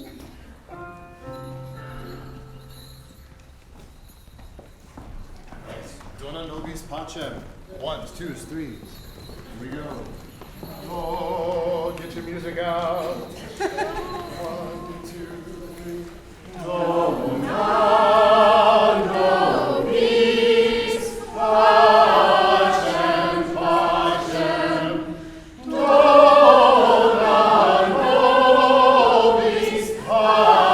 Dona nobis pacem. 1, 2, 3. Here we go. Oh, get your music out. 1, 2, 3. Dona nobis pacem, pacem. Dona nobis pacem.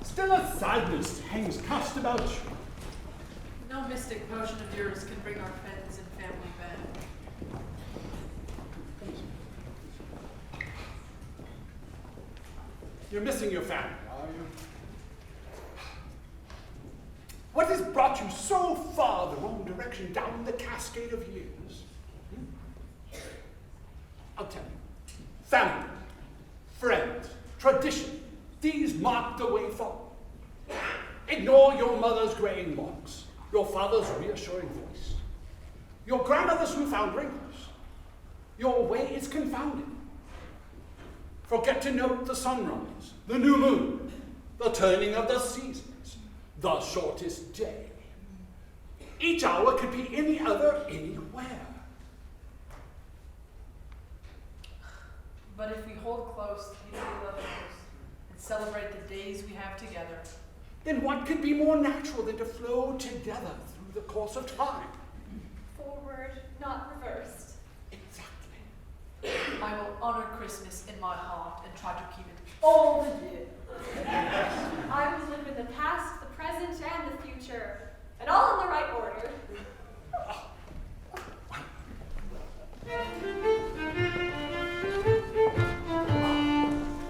Still a sadness hangs cast about you. No mystic potion of yours can bring our friends and family back. You're missing your family, are you? What has brought you so far the wrong direction down the cascade of years? I'll tell you. Family, friends, tradition, these mark the way forward. Ignore your mother's graying locks, your father's reassuring voice, your grandmother's newfound wrinkles. Your way is confounded. forget to note the sunrise, the new moon, the turning of the seasons, the shortest day. Each hour could be any other anywhere. But if we hold close to these 11 hours and celebrate the days we have together, Then what could be more natural than to flow together through the course of time? Forward, not reversed. Exactly. I will honor Christmas in my heart and try to keep it all the year. I will live in the past, the present, and the future, and all in the right order.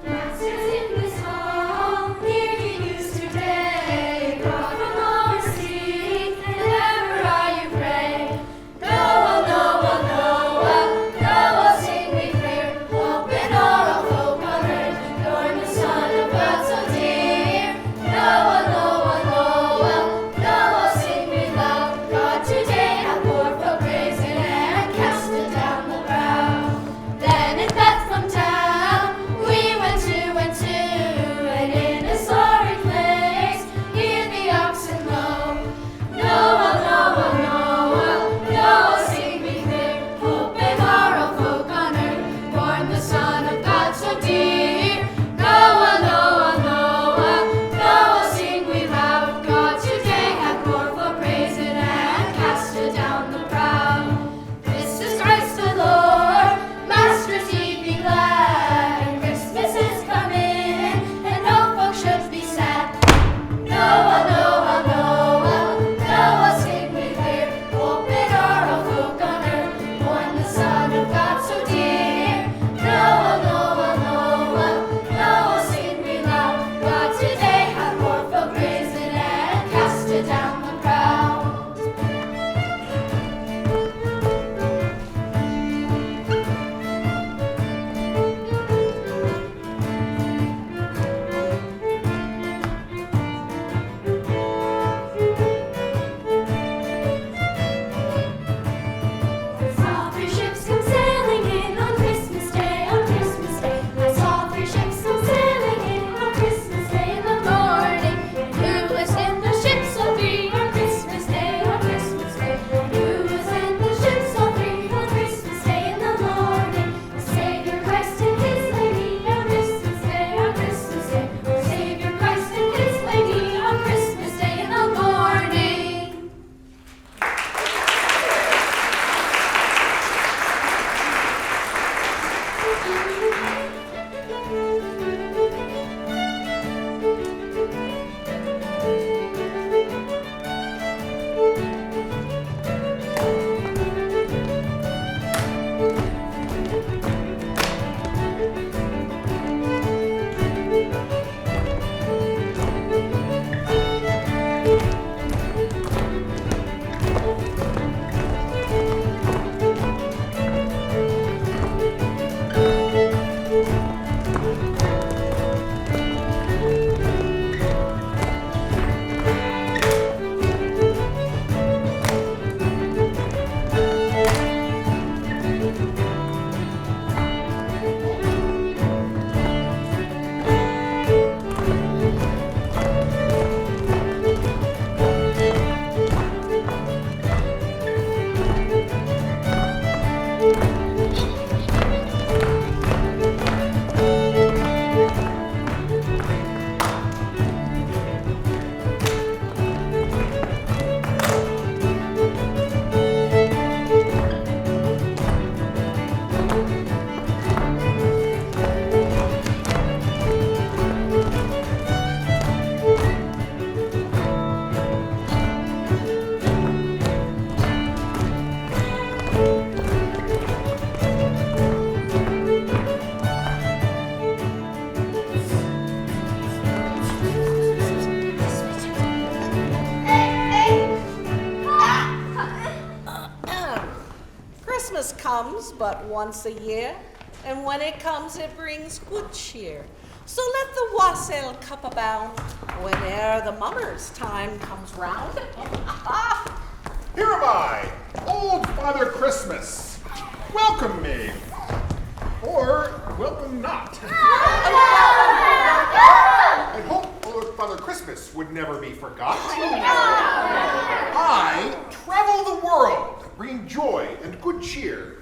Masters in this hall, hear ye news today, brought from overseas, and ever are you pray. Noel, Noel, Noel, Noel, sing we clear, open all folk on earth, born the Son of God so dear. Noel, Noel, Noel, Noel, sing we loud, God today hath poured for praise and cast it down the ground. Then in Bethlehem town we went two and two, and in a sorry place hear the oxen low. Noel, Noel, Noel, Noel, sing me clear, open are all folk on earth, born the Son of God so dear. Noel, Noel, Noel, Noel, sing we loud, God today hath poured for praise and cast it down the proud. This is Christ the Lord, Master's ye be glad, Christmas is coming, and no folk should be sad. Noel, Noel, Noel, Noel, sing we clear, open are all folk on earth, born the Son of God so dear. Noel, Noel, Noel, Noel, sing we loud, God today hath poured for praise and cast it down the proud. I saw three ships come sailing in on Christmas Day, on Christmas Day. I saw three ships come sailing in on Christmas Day in the morning. And who was in the ships all three on Christmas Day, on Christmas Day? And who was in the ships all three on Christmas Day in the morning? The Savior Christ and His Lady on Christmas Day, on Christmas Day. The Savior Christ and His Lady on Christmas Day in the morning. Christmas comes but once a year, and when it comes it brings good cheer. So let the wassail cup abound whene'er the mummers time comes round. Here am I, old Father Christmas. Welcome me. or welcome not. And hope Old Father Christmas would never be forgot. I travel the world, bringing joy and good cheer.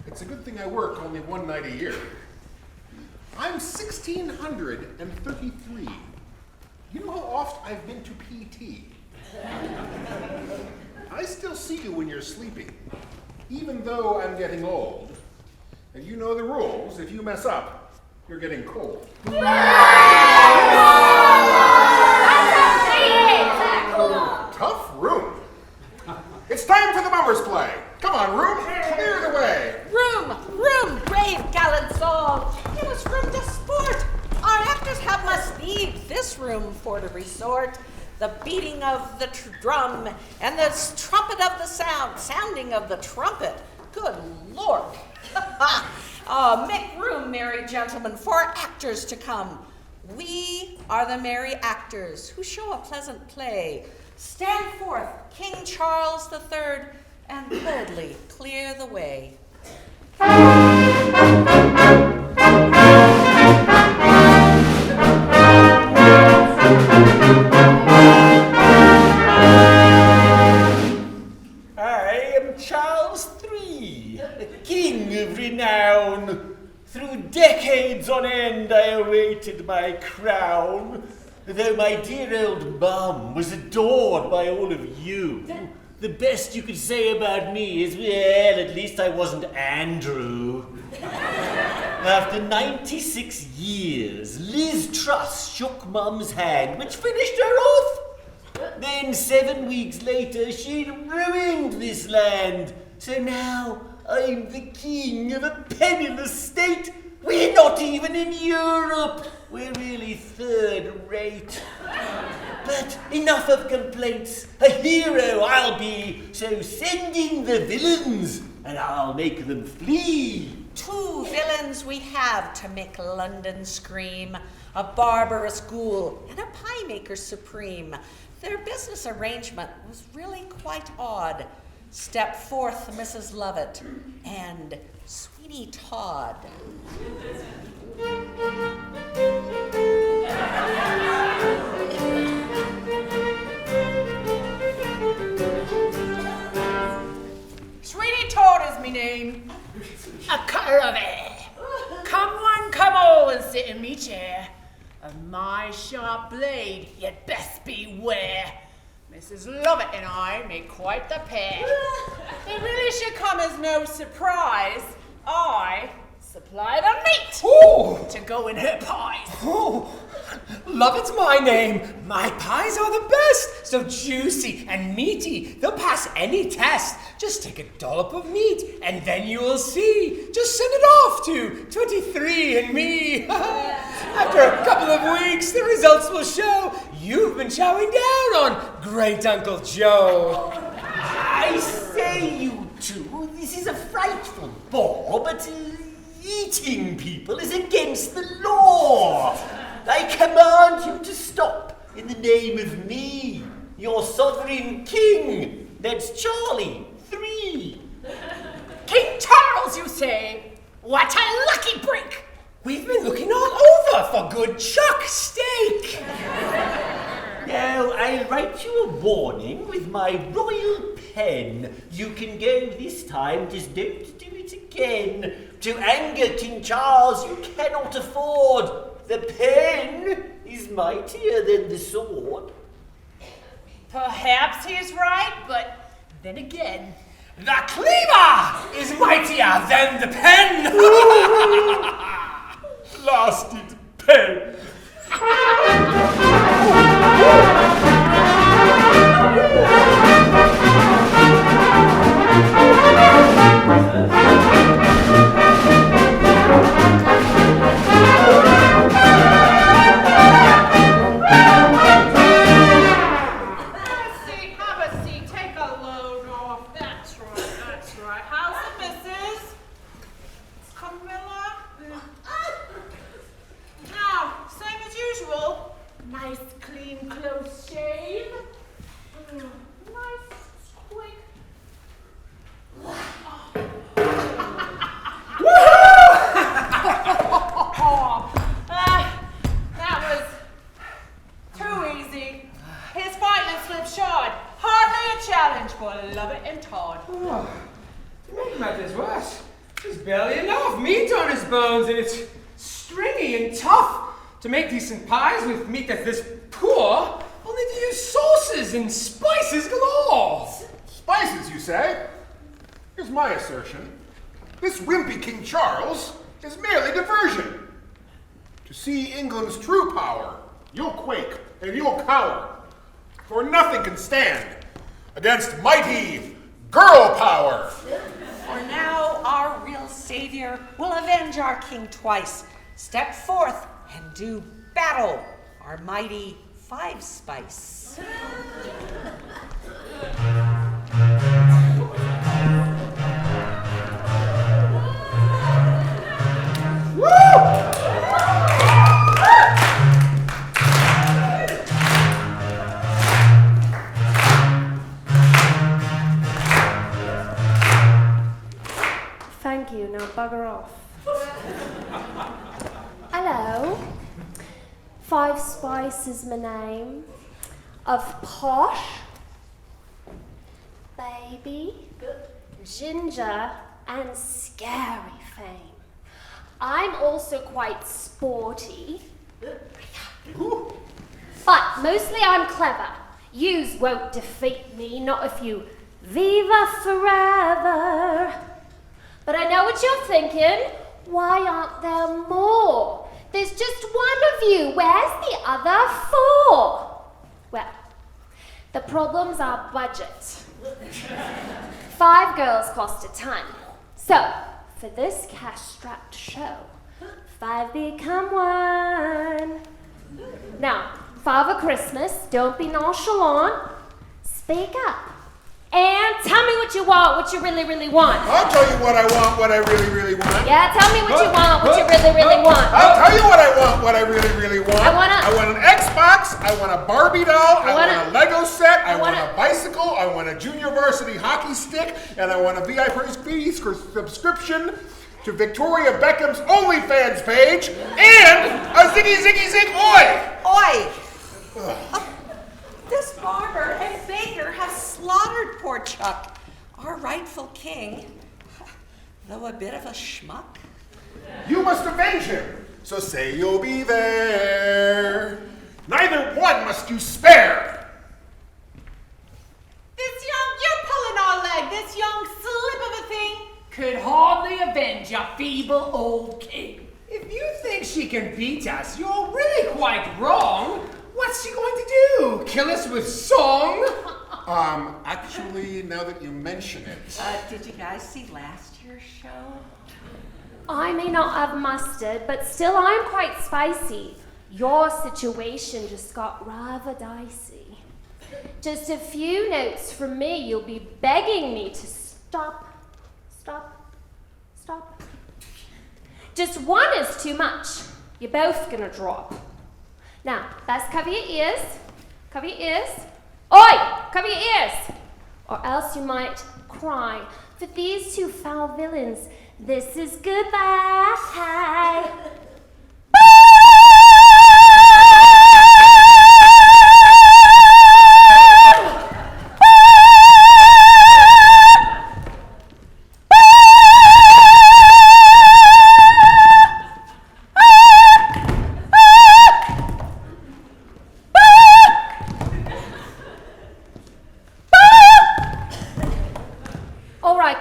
It's a good thing I work only one night a year. I'm 1633. You know how oft I've been to PT? I still see you when you're sleeping, even though I'm getting old. And you know the rules. If you mess up, you're getting cold. Tough room. It's time for the Mummers play. Come on, room, clear the way. Room, brave gallant soul. Give us room to sport. Our actors must need this room for the resort. The beating of the drum and the trumpet of the sounding of the trumpet. Good Lord. Make room, merry gentlemen, for actors to come. We are the merry actors who show a pleasant play. Stand forth, King Charles III, and boldly clear the way. I am Charles III, king of renown. Through decades on end I awaited my crown. Though my dear old mum was adored by all of you, the best you could say about me is, well, at least I wasn't Andrew. After 96 years, Liz Truss shook Mum's hand, which finished her off. Then 7 weeks later, she'd ruined this land. So now I'm the king of a penniless state. We're not even in Europe. We're really third rate. But enough of complaints. A hero I'll be. So send in the villains and I'll make them flee. 2 villains we have to make London scream. A barbarous ghoul and a pie maker supreme. Their business arrangement was really quite odd. Step forth, Mrs. Lovett and Sweeney Todd. Sweeney Todd is me name. A cutter of air. Come one, come all, and sit in me chair. Of my sharp blade, you'd best beware. Mrs. Lovett and I make quite the pair. It really should come as no surprise. I supply the meat to go in her pies. Oh, Lovett's my name. My pies are the best. So juicy and meaty, they'll pass any test. Just take a dollop of meat, and then you will see. Just send it off to 23andMe. After a couple of weeks, the results will show you've been chowing down on Great Uncle Joe. I say, you two, this is a frightful bore, but eating people is against the law. I command you to stop in the name of me, your sovereign king. That's Charlie III. King Charles, you say? What a lucky break! We've been looking all over for good chuck steak. Now, I'll write you a warning with my royal pen. You can go this time, just don't do it again. To anger King Charles you cannot afford. The pen is mightier than the sword. Perhaps he is right, but then again, The cleaver is mightier than the pen. Blasted pen! Have a seat, take a load off. That's right. How's the missus? Camilla? Now, same as usual. Nice, clean, close love it, and Todd. Oh, to make matters worse, there's barely enough meat on his bones, and it's stringy and tough. To make decent pies with meat that's this poor, I'll need to use sauces and spices galore. Spices, you say? Here's my assertion. This wimpy King Charles is merely diversion. To see England's true power, you'll quake and you'll cower, for nothing can stand against mighty girl power. For now, our real savior will avenge our king twice. Step forth and do battle, our mighty five spice. Thank you, now bugger off. Hello. Five Spice is my name. Of posh, baby, ginger, and scary fame. I'm also quite sporty. But mostly I'm clever. Yous won't defeat me, not if you viva forever. But I know what you're thinking. Why aren't there more? There's just one of you. Where's the other four? Well, the problem's our budget. 5 girls cost a ton. So, for this cash-strapped show, 5 become 1. Now, Father Christmas, don't be nonchalant. Speak up. And tell me what you want, what you really, really want. I'll tell you what I want, what I really, really want. Yeah, tell me what you want, what you really, really want. I'll tell you what I want, what I really, really want. I want an Xbox, I want a Barbie doll, I want a Lego set, I want want a bicycle, I want a junior varsity hockey stick, and I want a VIP subscription to Victoria Beckham's OnlyFans page, and a Ziggy Ziggy Zig Oi! Oi! This barber and baker have slaughtered poor Chuck, our rightful king, though a bit of a schmuck. You must avenge him, so say you'll be there. Neither one must you spare. You're pulling our leg, this young slip of a thing. Could hardly avenge a feeble old king. If you think she can beat us, you're really quite wrong. What's she going to do? Kill us with song? Actually, now that you mention it. Did you guys see last year's show? I may not have mustard, but still I'm quite spicy. Your situation just got rather dicey. Just a few notes from me, you'll be begging me to stop. Just one is too much. You're both gonna drop. Now, best cover your ears. Cover your ears. Oi! Cover your ears! Or else you might cry. For these two foul villains, this is goodbye.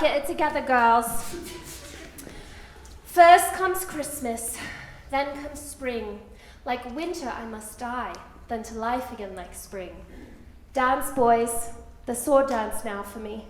Get it together, girls. First comes Christmas, then comes spring. Like winter, I must die, then to life again like spring. Dance, boys, the sword dance now for me.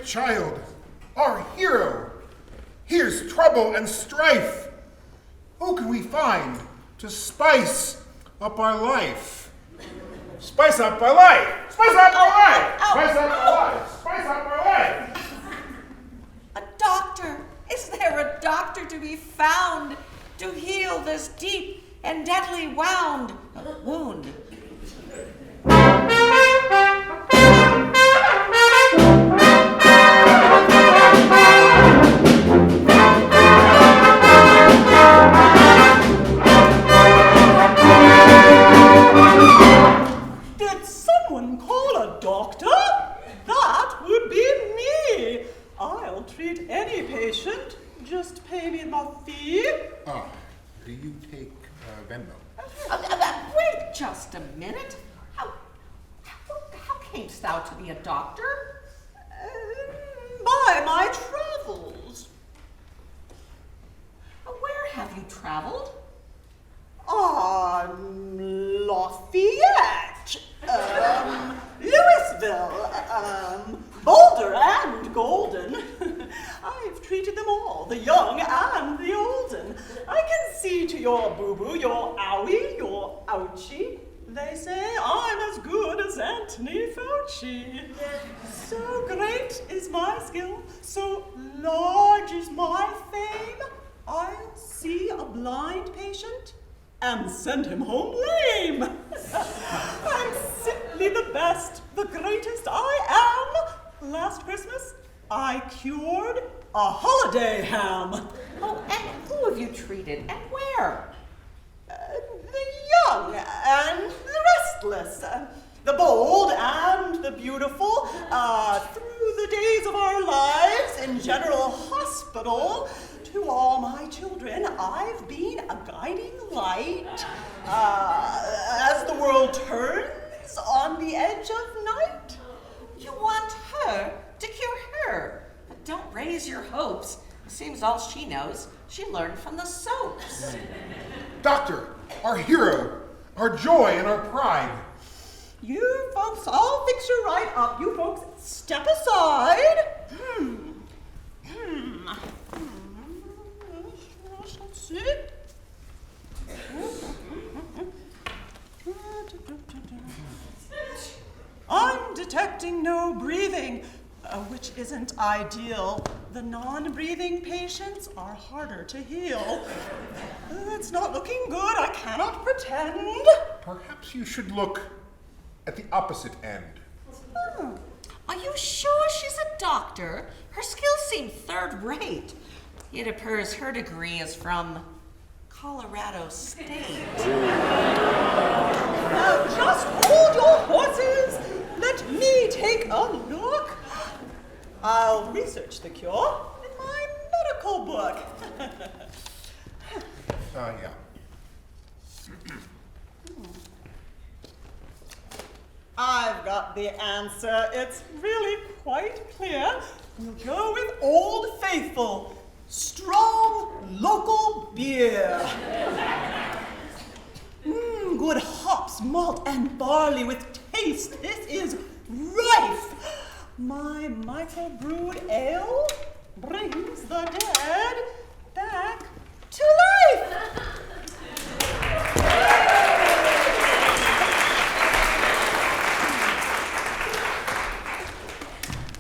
great child, our hero. Here's trouble and strife. Who can we find to spice up our life? Spice up our life! Spice up our life! Spice up our life! Spice up our life! A doctor? Is there a doctor to be found to heal this deep and deadly wound? Did someone call a doctor? That would be me. I'll treat any patient. Just pay me my fee. Do you take Venmo? Wait just a minute. How camest thou to be a doctor? By my travels. Where have you traveled? Lafayette, Louisville, Boulder and Golden. I've treated them all, the young and the olden. I can see to your boo-boo, your owie, your ouchie. They say I'm as good as Anthony Fauci. So great is my skill, so large is my fame. I'll see a blind patient and send him home lame. I'm simply the best, the greatest I am. Last Christmas, I cured a holiday ham. Oh, and who have you treated and where? The young and the restless, the bold and the beautiful, through the days of our lives in General Hospital. To all my children, I've been a guiding light. As the world turns on the edge of night, You want her to cure her. But don't raise your hopes. Seems all she knows, she learned from the soaps. Doctor, our hero, our joy and our pride. You folks, I'll fix you right up. You folks, step aside. Let's see. I'm detecting no breathing, which isn't ideal. The non-breathing patients are harder to heal. It's not looking good, I cannot pretend. Perhaps you should look at the opposite end. Are you sure she's a doctor? Her skills seem third rate. It appears her degree is from Colorado State. Now just hold your horses. Let me take a look. I'll research the cure in my medical book. Yeah. I've got the answer. It's really quite clear. We'll go with Old Faithful. Strong local beer. Good hops, malt, and barley with taste. This is rife. My micro-brewed ale brings the dead back to life.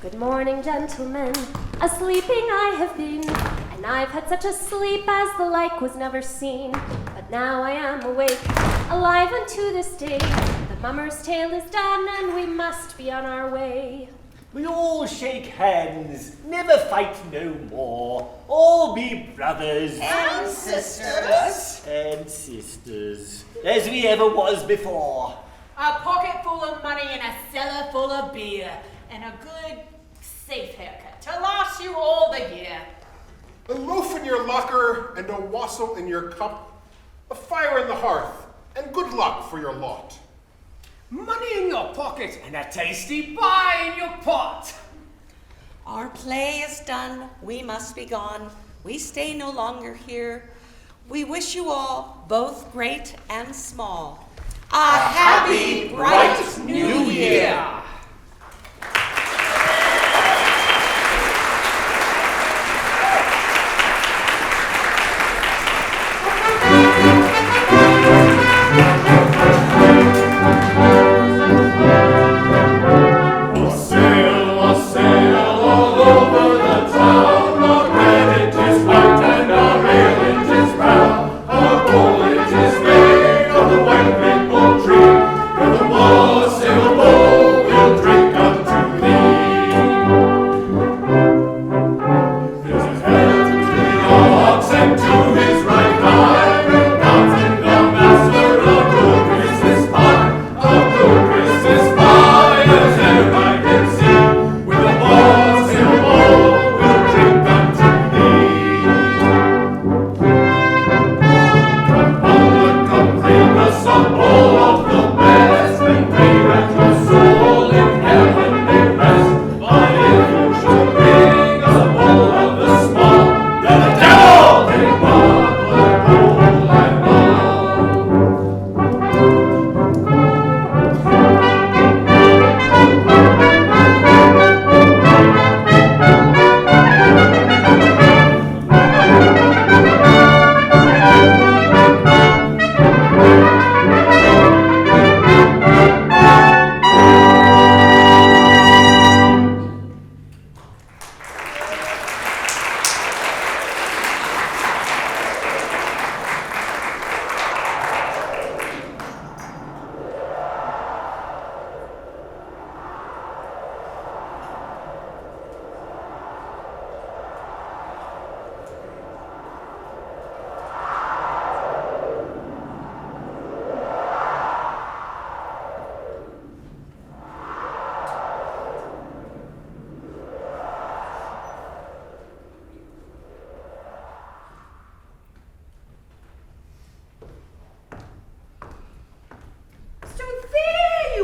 Good morning, gentlemen. A sleeping I have been, and I've had such a sleep as the like was never seen. But now I am awake, alive unto this day. The mummer's tale is done, and we must be on our way. We all shake hands, never fight no more. All be brothers And sisters. and sisters, as we ever was before. A pocket full of money and a cellar full of beer, and a good, safe haircut to last you all the year. A loaf in your locker and a wassail in your cup, a fire in the hearth, and good luck for your lot. Money in your pocket and a tasty pie in your pot. Our play is done. We must be gone. We stay no longer here. We wish you all, both great and small, a happy, bright New Year.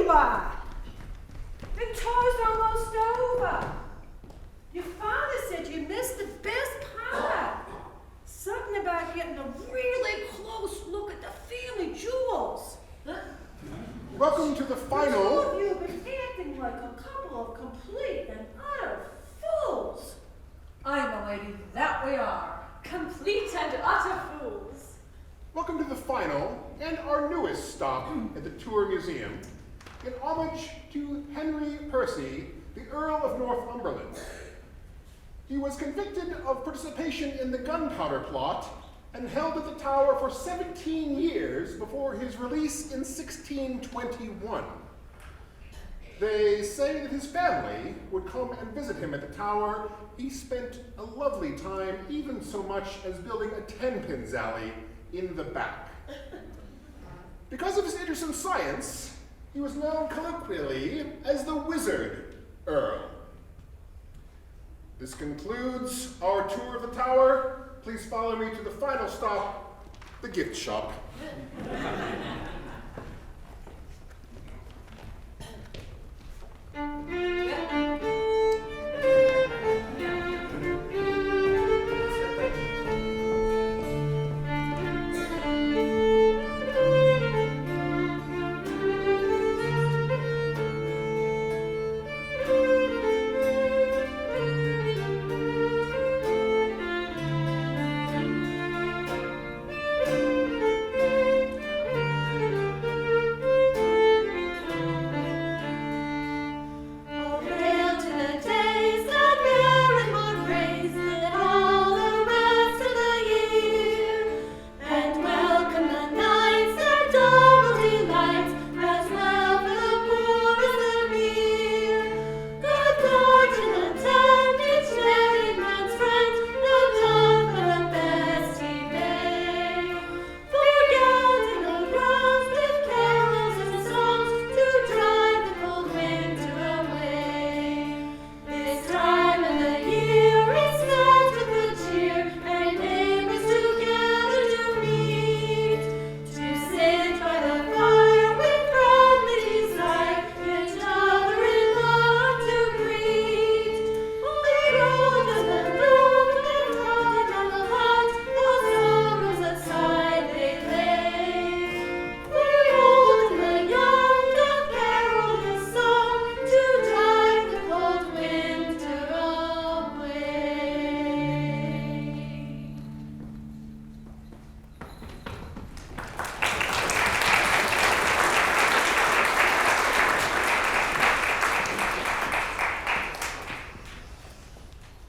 you are. The tour's almost over. Your father said you missed the best part. Something about getting a really close look at the family jewels. Welcome to the The two final. of you have been acting like a couple of complete and utter fools. Aye, my lady, that we are. Complete and utter fools. Welcome to the final and our newest stop at the Tour Museum, in homage to Henry Percy, the Earl of Northumberland. He was convicted of participation in the gunpowder plot and held at the Tower for 17 years before his release in 1621. They say that his family would come and visit him at the Tower. He spent a lovely time, even so much as building a 10-pins alley in the back. Because of his interest in science, he was known colloquially as the Wizard Earl. This concludes our tour of the Tower. Please follow me to the final stop, the gift shop.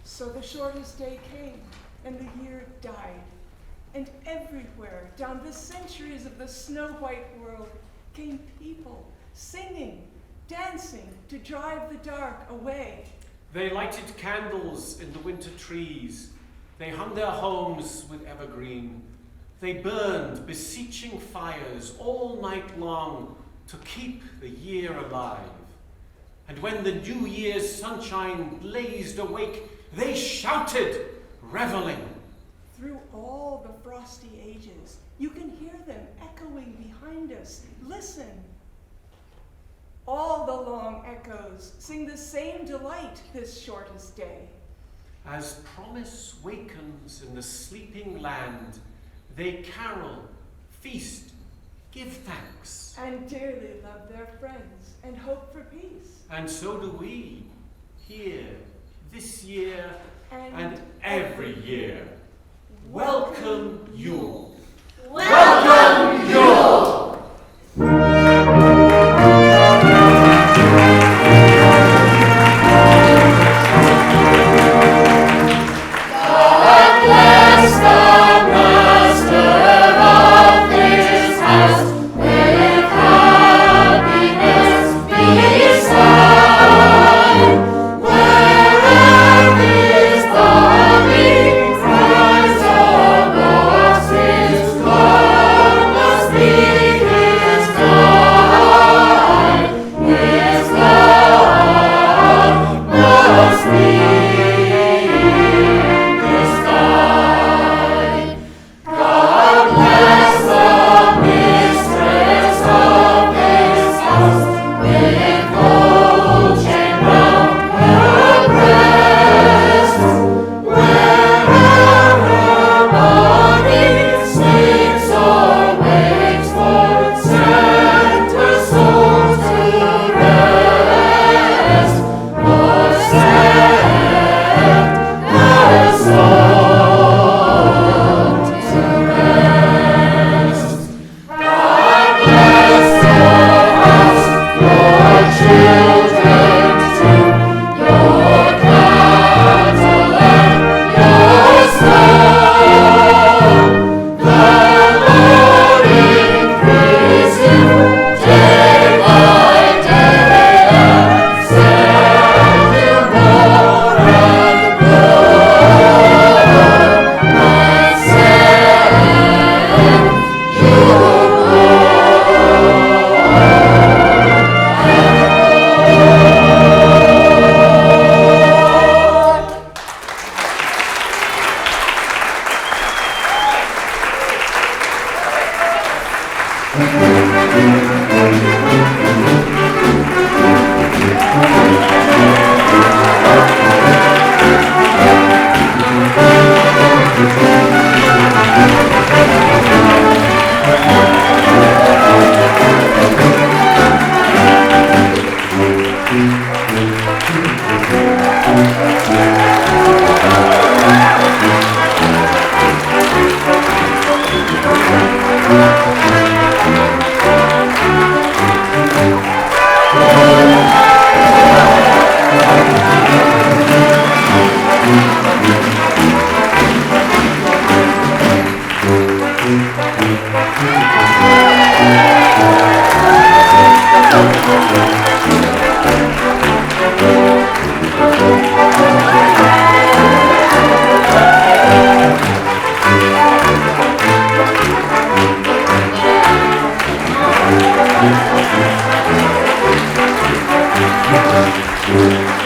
So the shortest day came, and the year died. And everywhere, down the centuries of the snow-white world, came people, singing, dancing, to drive the dark away. They lighted candles in the winter trees. They hung their homes with evergreen. They burned beseeching fires all night long to keep the year alive. And when the New Year's sunshine blazed awake, they shouted, reveling. Through all the frosty ages, you can hear them echoing behind us. Listen. All the long echoes sing the same delight this shortest day. As promise wakens in the sleeping land, they carol, feast, give thanks. And dearly love their friends and hope for peace. And so do we, here, this year, And every year. Welcome Yule. Welcome Yule! God bless the master of this house, with happiness beside. Wherever his body cries or lost his love must be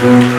Thank you.